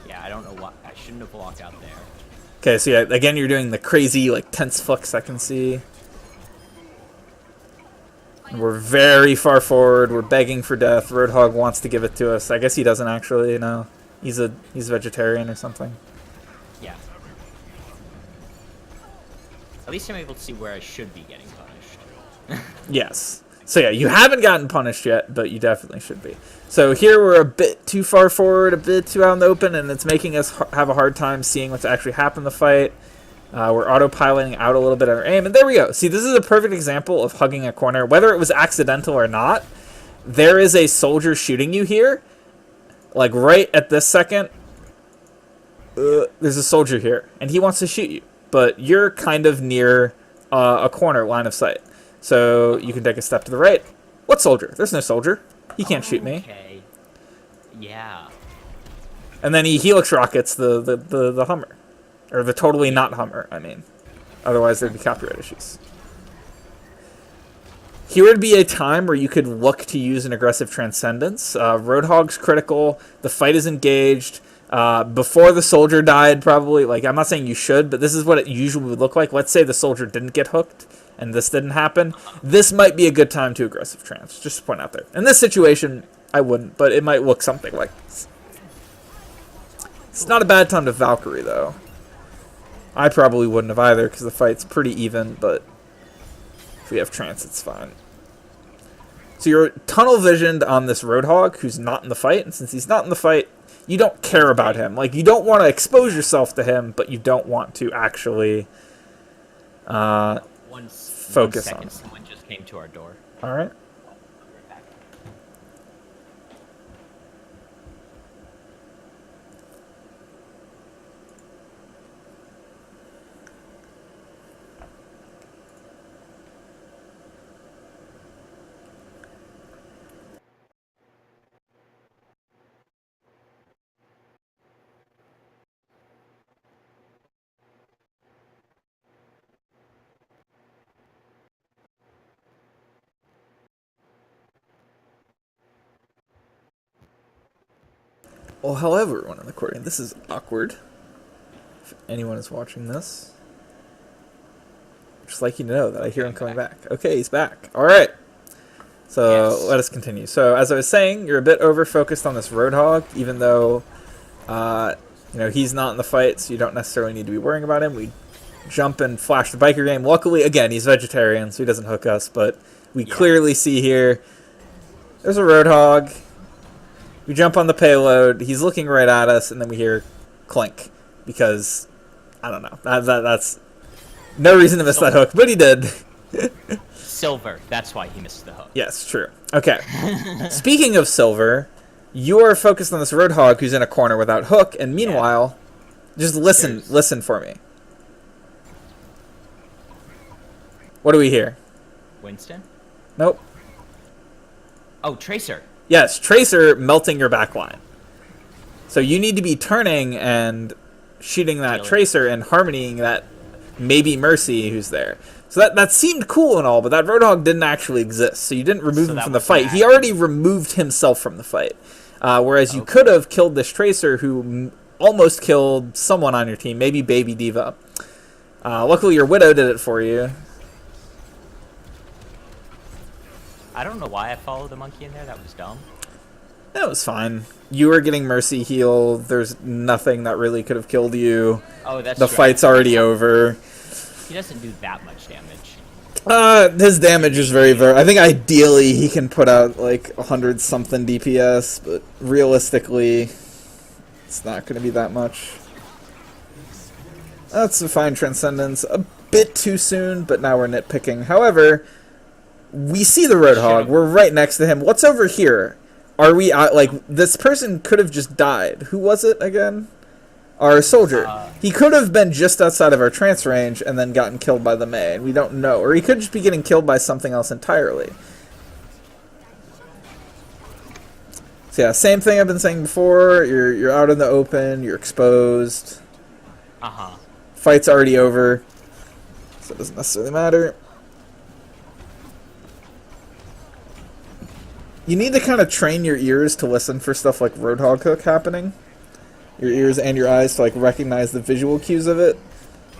Yeah, I don't know what. I shouldn't have walked out there. Okay, so yeah, again, you're doing the crazy, like, tense flux I can see. We're very far forward. We're begging for death. Roadhog wants to give it to us. I guess he doesn't actually, no. He's vegetarian or something. Yeah. At least I'm able to see where I should be getting punished. Yes. So yeah, you haven't gotten punished yet, but you definitely should be. So here we're a bit too far forward, a bit too out in the open, and it's making us have a hard time seeing what's actually happened in the fight. We're autopiloting out a little bit of our aim, and there we go. See, this is a perfect example of hugging a corner. Whether it was accidental or not, there is a soldier shooting you here. Like right at this second, there's a soldier here, and he wants to shoot you. But you're kind of near a corner line of sight. So you can take a step to the right. What soldier? There's no soldier. He can't shoot me. Okay. Yeah. And then he helix rockets the Hummer. Or the totally not Hummer, I mean. Otherwise, there'd be copyright issues. Here would be a time where you could look to use an aggressive Transcendence. Roadhog's critical. The fight is engaged. Before the soldier died, probably. Like, I'm not saying you should, but this is what it usually would look like. Let's say the soldier didn't get hooked, and this didn't happen. This might be a good time to aggressive trans. Just to point out there. In this situation, I wouldn't, but it might look something like this. It's not a bad time to Valkyrie, though. I probably wouldn't have either, because the fight's pretty even, but if we have trance, it's fine. So you're tunnel visioned on this Roadhog, who's not in the fight, and since he's not in the fight, you don't care about him. Like, you don't want to expose yourself to him, but you don't want to actually focus on him. Someone just came to our door. All right. Well, hello everyone in the recording. This is awkward. If anyone is watching this, just like you to know that I hear him coming back. Okay, he's back. All right. So Yes. let us continue. So as I was saying, you're a bit over focused on this Roadhog, even though he's not in the fight, so you don't necessarily need to be worrying about him. We jump and flash the biker game. Luckily, again, he's vegetarian, so he doesn't hook us. But we clearly see here. There's a Roadhog. We jump on the payload. He's looking right at us, and then we hear clink because I don't know. That's no reason to miss that hook, but he did. Silver. That's why he missed the hook. Yes, true. Okay. Speaking of silver, you are focused on this Roadhog who's in a corner without hook, and meanwhile, just listen for me. What do we hear? Winston? Nope. Oh, Tracer. Yes, Tracer melting your backline. So you need to be turning and shooting that Tracer and harmonying that maybe Mercy who's there. So that seemed cool and all, but that Roadhog didn't actually exist. So you didn't remove him from the fight. He already removed himself from the fight. Whereas you could have killed this Tracer who almost killed someone on your team, maybe Baby Diva. Luckily your Widow did it for you. I don't know why I followed the monkey in there. That was dumb. That was fine. You were getting Mercy heal. There's nothing that really could have killed you. Oh, that's the true. fight's already over. He doesn't do that much damage. His damage is very. I think ideally he can put out like 100-something DPS, but realistically, it's not going to be that much. That's a fine Transcendence. A bit too soon, but now we're nitpicking. However, we see the Roadhog. We're right next to him. What's over here? Are we like, this person could have just died. Who was it again? Our soldier. He could have been just outside of our trance range and then gotten killed by the Mei, and we don't know. Or he could just be getting killed by something else entirely. So yeah, same thing I've been saying before. You're out in the open. You're exposed. Fight's already over, so it doesn't necessarily matter. You need to kind of train your ears to listen for stuff like Roadhog Hook happening. Your ears and your eyes to like recognize the visual cues of it.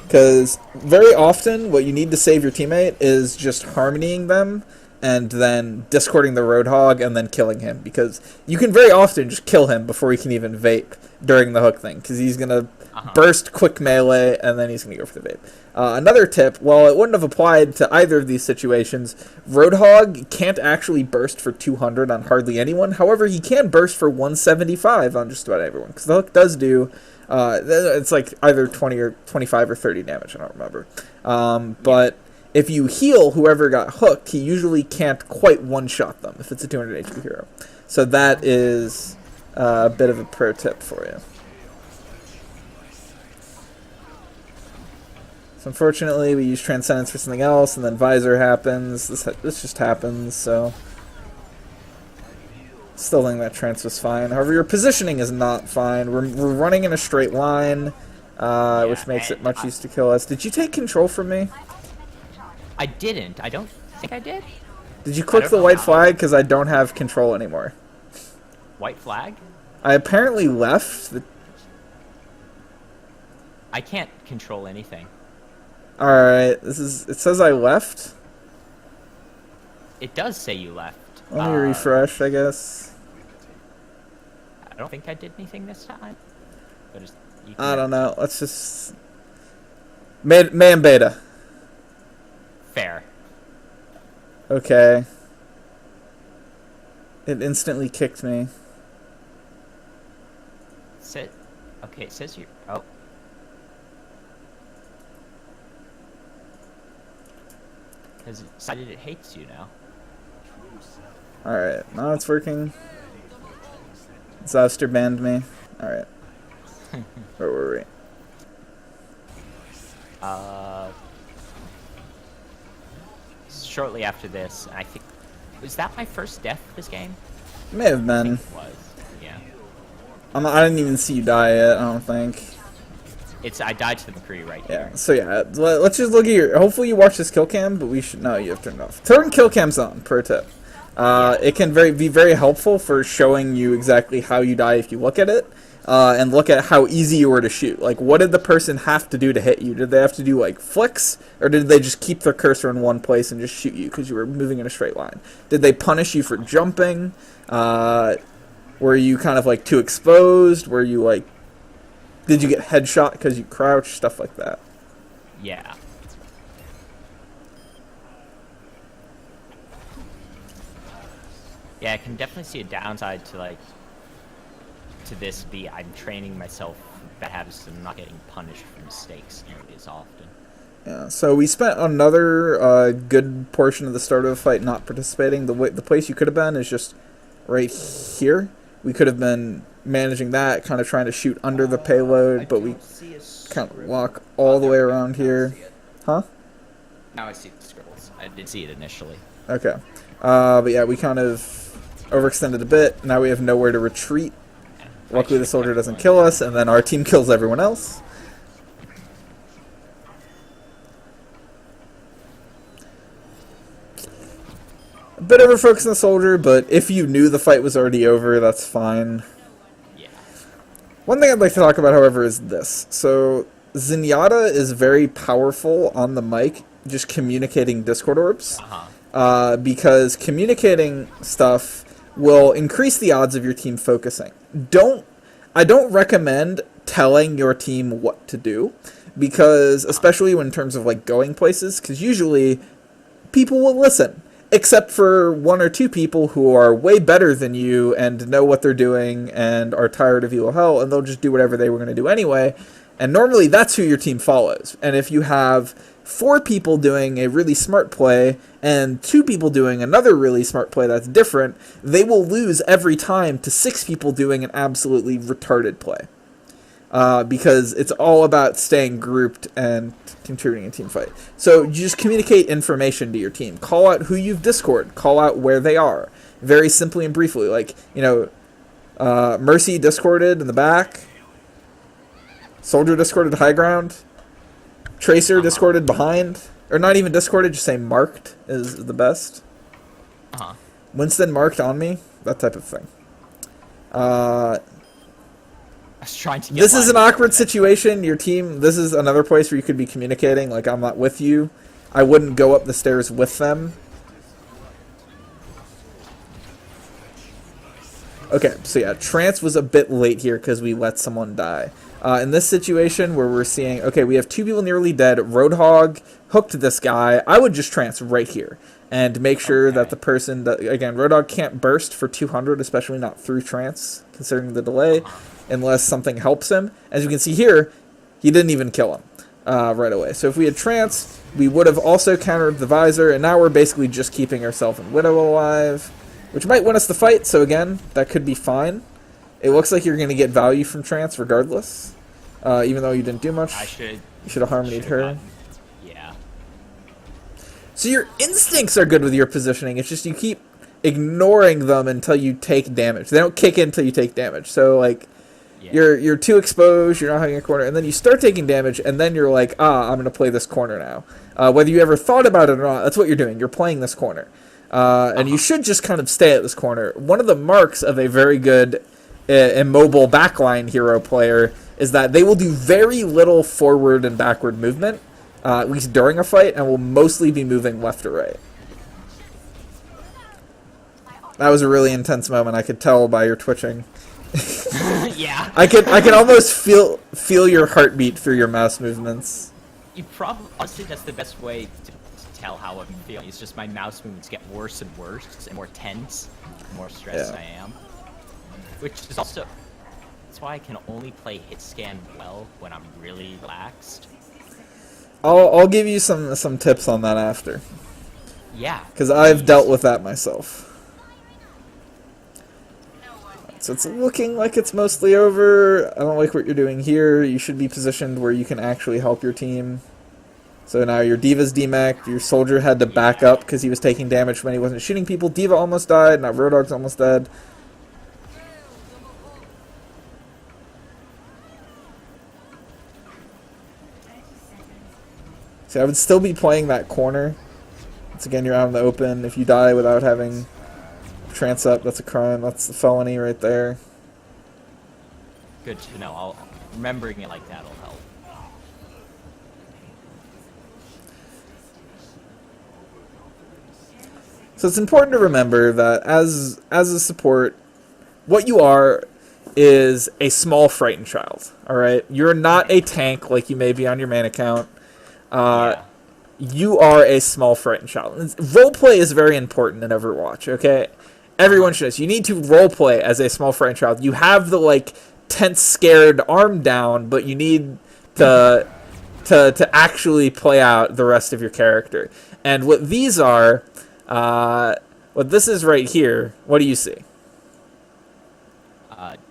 Because very often what you need to save your teammate is just harmonying them and then discording the Roadhog and then killing him. Because you can very often just kill him before he can even vape during the hook thing. Because he's going to burst quick melee and then he's going to go for the vape. Another tip, while it wouldn't have applied to either of these situations, Roadhog can't actually burst for 200 on hardly anyone. However, he can burst for 175 on just about everyone. Because the hook does do, it's like either 20 or 25 or 30 damage, I don't remember. But if you heal whoever got hooked, he usually can't quite one-shot them if it's a 200 HP hero. So that is a bit of a pro tip for you. So unfortunately, we use Transcendence for something else, and then Visor happens. This just happens, so... Still think that Trance was fine. However, your positioning is not fine. We're running in a straight line, which makes it much easier to kill us. Did you take control from me? I didn't. I don't think I did. Did you click the white flag? Because I don't have control anymore. White flag? I apparently left. I can't control anything. Alright, it says I left. It does say you left. Let me refresh, I guess. I don't think I did anything this time. But I don't know. Let's just... Man beta. Fair. Okay. It instantly kicked me. Okay, it says you... Oh. Because it decided it hates you now. Alright, now it's working. Zouster banned me. Alright. Where were we? Shortly after this, I think... Was that my first death this game? May have been. I think it was, yeah. I didn't even see you die yet, I don't think. I died to the McCree right here. Yeah, so yeah, let's just look at your... Hopefully you watch this kill cam, but we should... No, you have turned it off. Turn kill cams on, pro tip. It can be very helpful for showing you exactly how you die if you look at it. And look at how easy you were to shoot. Like, what did the person have to do to hit you? Did they have to do, like, flicks? Or did they just keep their cursor in one place and just shoot you because you were moving in a straight line? Did they punish you for jumping? Were you kind of, like, too exposed? Were you, like... Did you get headshot because you crouched? Stuff like that. Yeah. Yeah, I can definitely see a downside to, like... To this I'm training myself for bad habits and not getting punished for mistakes nearly as often. Yeah, so we spent another good portion of the start of the fight not participating. The place you could have been is just right here. We could have been managing that, kind of trying to shoot under the payload, but we kind of walk all the way around here. Huh? Now I see the scribbles. I didn't see it initially. Okay. But yeah, we kind of overextended a bit. Now we have nowhere to retreat. Luckily the soldier doesn't kill us, and then our team kills everyone else. A bit over-focused on the soldier, but if you knew the fight was already over, that's fine. Yeah. One thing I'd like to talk about, however, is this. So, Zenyatta is very powerful on the mic, just communicating Discord orbs. Because communicating stuff will increase the odds of your team focusing. I don't recommend telling your team what to do, because especially in terms of like going places, because usually people will listen, except for one or two people who are way better than you and know what they're doing and are tired of you hell, and they'll just do whatever they were going to do anyway. And normally that's who your team follows. And if you have 4 people doing a really smart play and 2 people doing another really smart play that's different, they will lose every time to 6 people doing an absolutely retarded play. Because it's all about staying grouped and contributing a team fight. So you just communicate information to your team. Call out who you've Discord. Call out where they are. Very simply and briefly. Like, Mercy Discorded in the back. Soldier Discorded high ground. Tracer Discorded behind. Or not even Discorded, just say marked is the best. Winston marked on me. That type of thing. I was trying to get This is an awkward situation. Your team, this is another place where you could be communicating. Like, I'm not with you. I wouldn't go up the stairs with them. Okay, so yeah, Trance was a bit late here because we let someone die. In this situation where we're seeing, okay, we have 2 people nearly dead. Roadhog hooked this guy. I would just Trance right here and make sure that the person, again, Roadhog can't burst for 200, especially not through Trance, considering the delay. Unless something helps him. As you can see here, he didn't even kill him right away. So if we had Trance, we would have also countered the Visor, and now we're basically just keeping ourselves and Widow alive, which might win us the fight, so again, that could be fine. It looks like you're going to get value from Trance regardless, even though you didn't do much. You should have harmonied her. Yeah. So your instincts are good with your positioning, it's just you keep ignoring them until you take damage. They don't kick in until you take damage, so like... Yeah. You're too exposed, you're not having a corner, and then you start taking damage, and then you're like, I'm going to play this corner now. Whether you ever thought about it or not, that's what you're doing. You're playing this corner. And you should just kind of stay at this corner. One of the marks of a very good immobile backline hero player is that they will do very little forward and backward movement, at least during a fight, and will mostly be moving left or right. That was a really intense moment, I could tell by your twitching. Yeah. I can almost feel your heartbeat through your mouse movements. You probably honestly that's the best way to tell how I'm feeling. It's just my mouse movements get worse and worse and more tense, the more stressed I am. Which is also that's why I can only play hit scan well when I'm really relaxed. I'll give you some tips on that after. Yeah. Because I've dealt with that myself. So it's looking like it's mostly over. I don't like what you're doing here. You should be positioned where you can actually help your team. So now your Diva's demeched. Your soldier had to back up because he was taking damage when he wasn't shooting people. Diva almost died. Now Roadhog's almost dead. So I would still be playing that corner. Once again, you're out in the open. If you die without having Trance up, that's a crime. That's a felony right there. Good to know. Remembering it like that will help. So it's important to remember that as a support, what you are is a small frightened child. All right, you're not a tank like you may be on your main account. You are a small frightened child. Roleplay is very important in Overwatch. Okay. Everyone should. You need to roleplay as a small frightened child. You have the like tense, scared arm down, but you need to actually play out the rest of your character. And what these are, what this is right here. What do you see?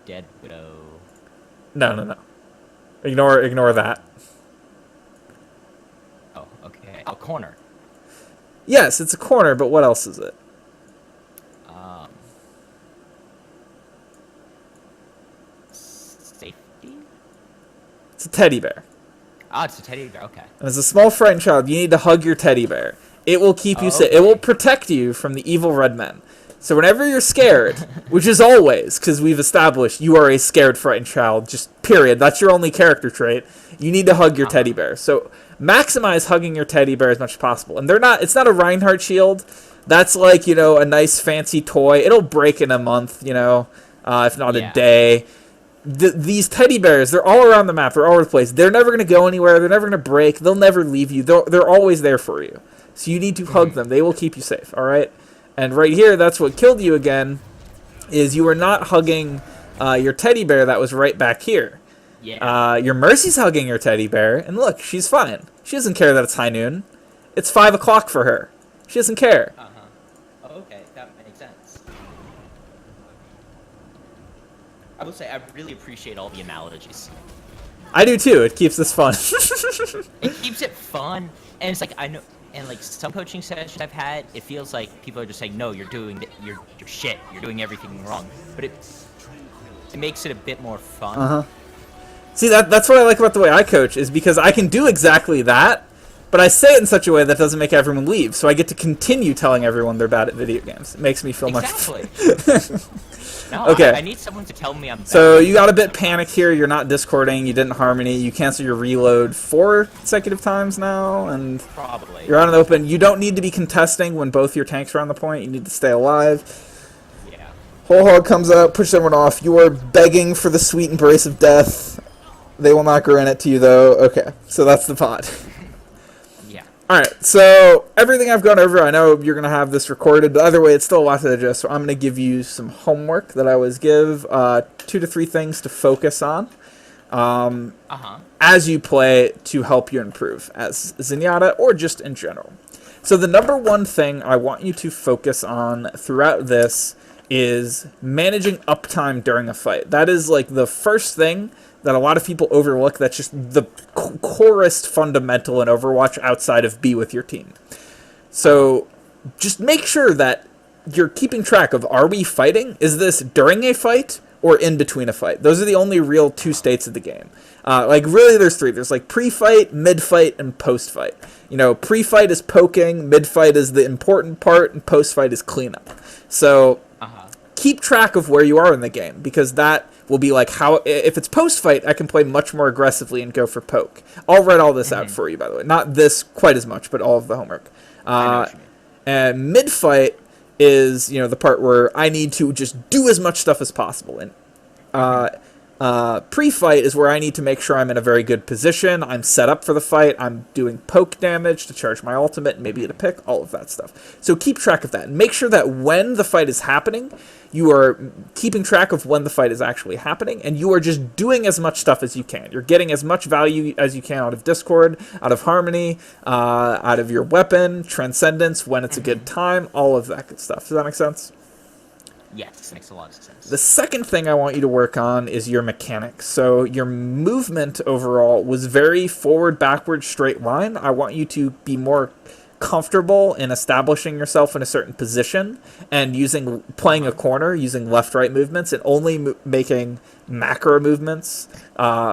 Dead Widow. No. Ignore that. Oh, okay. A corner. Yes, it's a corner, but what else is it? Safety? It's a teddy bear. Ah, it's a teddy bear. Okay. And as a small frightened child, you need to hug your teddy bear. It will keep you safe. Okay. It will protect you from the evil red men. So whenever you're scared, which is always, because we've established you are a scared, frightened child, just period. That's your only character trait. You need to hug your teddy bear. So maximize hugging your teddy bear as much as possible. And it's not a Reinhardt shield. That's like, a nice fancy toy. It'll break in a month, if not a day. These teddy bears, they're all around the map. They're all over the place. They're never going to go anywhere. They're never going to break. They'll never leave you. They're always there for you. So you need to hug them. They will keep you safe, all right? And right here, that's what killed you again, is you were not hugging your teddy bear that was right back here. Yeah. Your Mercy's hugging your teddy bear, and look, she's fine. She doesn't care that it's high noon. It's 5 o'clock for her. She doesn't care. Oh, okay, that makes sense. I will say I really appreciate all the analogies. I do too. It keeps this fun. It keeps it fun, and it's like I know, and like some coaching sessions I've had, it feels like people are just saying, "No, you're doing you're shit. You're doing everything wrong." But it makes it a bit more fun. See, that's what I like about the way I coach, is because I can do exactly that, but I say it in such a way that doesn't make everyone leave, so I get to continue telling everyone they're bad at video games. It makes me feel Exactly. No, Okay. I need someone to tell me I'm bad. So you got a bit panicked here. You're not discording. You didn't harmony. You cancel your reload 4 consecutive times now, and Probably. you're out in the open. You don't need to be contesting when both your tanks are on the point. You need to stay alive. Yeah. Whole hog comes out, pushes everyone off. You are begging for the sweet embrace of death. They will not grant it to you, though. Okay, so that's the pod. Yeah. Alright, so everything I've gone over, I know you're going to have this recorded, but either way, it's still a lot to digest, so I'm going to give you some homework that I always give, 2 to 3 things to focus on as you play to help you improve as Zenyatta or just in general. So the number one thing I want you to focus on throughout this is managing uptime during a fight. That is like the first thing that a lot of people overlook. That's just the corest fundamental in Overwatch outside of be with your team. So just make sure that you're keeping track of, are we fighting? Is this during a fight or in between a fight? Those are the only real 2 states of the game. Like really there's 3. There's like pre-fight, mid-fight, and post-fight. You know, pre-fight is poking, mid-fight is the important part, and post-fight is cleanup. So keep track of where you are in the game, because that will be like how, if it's post-fight, I can play much more aggressively and go for poke. I'll write all this out for you, by the way. Not this quite as much, but all of the homework. I know what you mean. And mid-fight is, you know, the part where I need to just do as much stuff as possible. And pre-fight is where I need to make sure I'm in a very good position. I'm set up for the fight. I'm doing poke damage to charge my ultimate, maybe get a pick, all of that stuff. So keep track of that. And make sure that when the fight is happening, you are keeping track of when the fight is actually happening, and you are just doing as much stuff as you can. You're getting as much value as you can out of Discord, out of Harmony, out of your weapon, Transcendence, when it's a good time, all of that good stuff. Does that make sense? Yes, makes a lot of sense. The second thing I want you to work on is your mechanics. So your movement overall was very forward, backward, straight line. I want you to be more comfortable in establishing yourself in a certain position and playing a corner, using left-right movements, and only making macro movements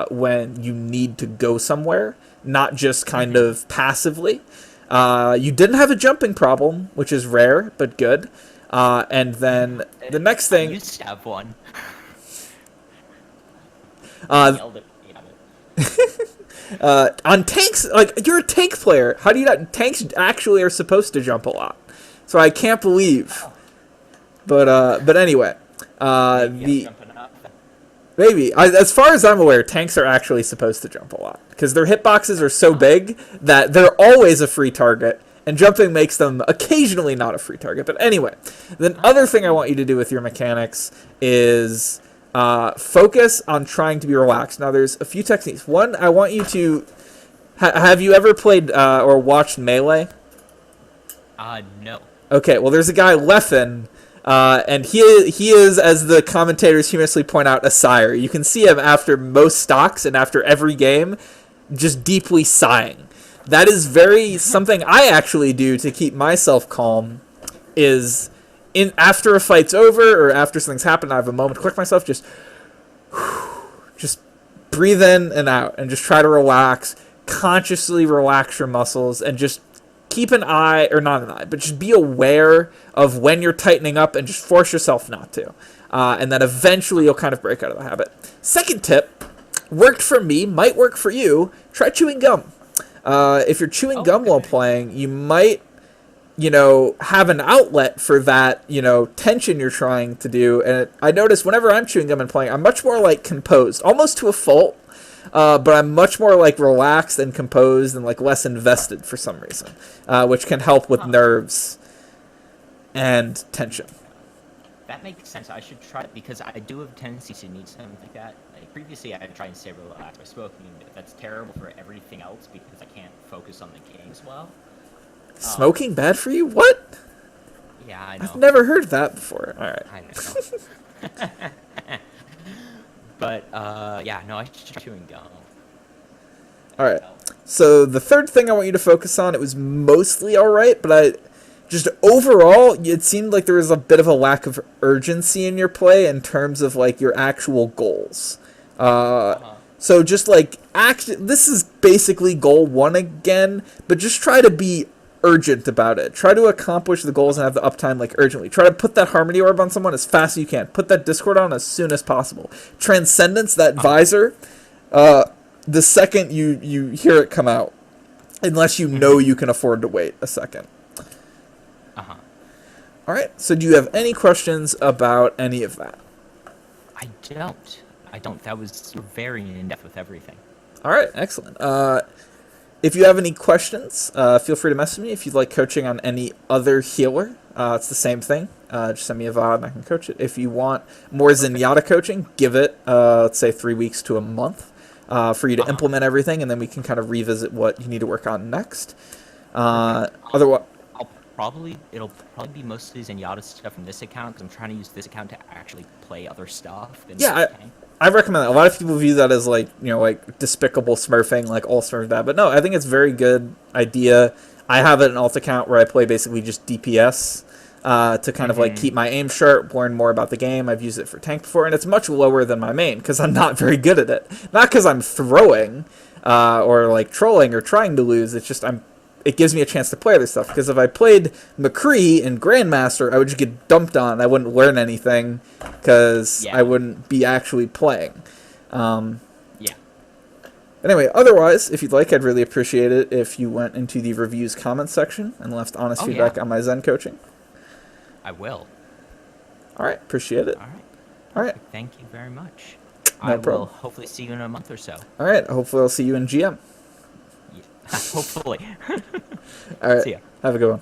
when you need to go somewhere, not just kind of passively. You didn't have a jumping problem, which is rare, but good. And then the next thing... I used to have one. On tanks, like, you're a tank player. How do you not... Tanks actually are supposed to jump a lot. So I can't believe. But anyway. Maybe. As far as I'm aware, tanks are actually supposed to jump a lot. Because their hitboxes are so big that they're always a free target. And jumping makes them occasionally not a free target. But anyway, the other thing I want you to do with your mechanics is focus on trying to be relaxed. Now, there's a few techniques. One, I want you to... have you ever played or watched Melee? No. Okay, well, there's a guy, Leffen, and he is, as the commentators humorously point out, a sire. You can see him after most stocks and after every game just deeply sighing. That is something I actually do to keep myself calm, is after a fight's over or after something's happened, I have a moment to collect myself, just breathe in and out and just try to relax, consciously relax your muscles, and just keep an eye, or not an eye, but just be aware of when you're tightening up and just force yourself not to. And then eventually you'll kind of break out of the habit. Second tip, worked for me, might work for you, try chewing gum. If you're chewing gum while playing, you might, have an outlet for that, tension you're trying to do. And I notice whenever I'm chewing gum and playing, I'm much more like composed, almost to a fault. But I'm much more like relaxed and composed and like less invested for some reason, which can help with nerves and tension. That makes sense. I should try it because I do have a tendency to need something like that. Like previously, I tried to stay relaxed by smoking. But that's terrible for everything else because I can't focus on the game as well. Smoking bad for you? What? Yeah, I know. I've never heard that before. All right. I know. But yeah, no, I should try chewing gum. All right. So the third thing I want you to focus on, it was mostly all right, but just overall, it seemed like there was a bit of a lack of urgency in your play in terms of like your actual goals. So just like this is basically goal 1 again, but just try to be urgent about it. Try to accomplish the goals and have the uptime like urgently. Try to put that harmony orb on someone as fast as you can. Put that discord on as soon as possible. Transcendence that visor. The second you hear it come out, unless you know you can afford to wait a second. All right. So do you have any questions about any of that? I don't. That was very in depth with everything. All right. Excellent. If you have any questions, feel free to message me. If you'd like coaching on any other healer, it's the same thing. Just send me a VOD and I can coach it. If you want more Zenyatta coaching, give it, let's say, 3 weeks to a month for you to implement everything, and then we can kind of revisit what you need to work on next. Otherwise, it'll probably be mostly Zenyatta stuff from this account because I'm trying to use this account to actually play other stuff. Yeah, I recommend that. A lot of people view that as like, like despicable smurfing, like all smurf that. But no, I think it's a very good idea. I have an alt account where I play basically just DPS to kind of like keep my aim sharp, learn more about the game. I've used it for tank before, and it's much lower than my main because I'm not very good at it. Not because I'm throwing or like trolling or trying to lose. It's just it gives me a chance to play other stuff. Because if I played McCree in Grandmaster, I would just get dumped on. I wouldn't learn anything because I wouldn't be actually playing. Anyway, otherwise, if you'd like, I'd really appreciate it if you went into the reviews comments section and left honest feedback on my Zen coaching. I will. All right, appreciate it. All right. Thank you very much. No I problem. will hopefully see you in a month or so. All right, hopefully I'll see you in GM. Hopefully. All right, See ya. have a good one.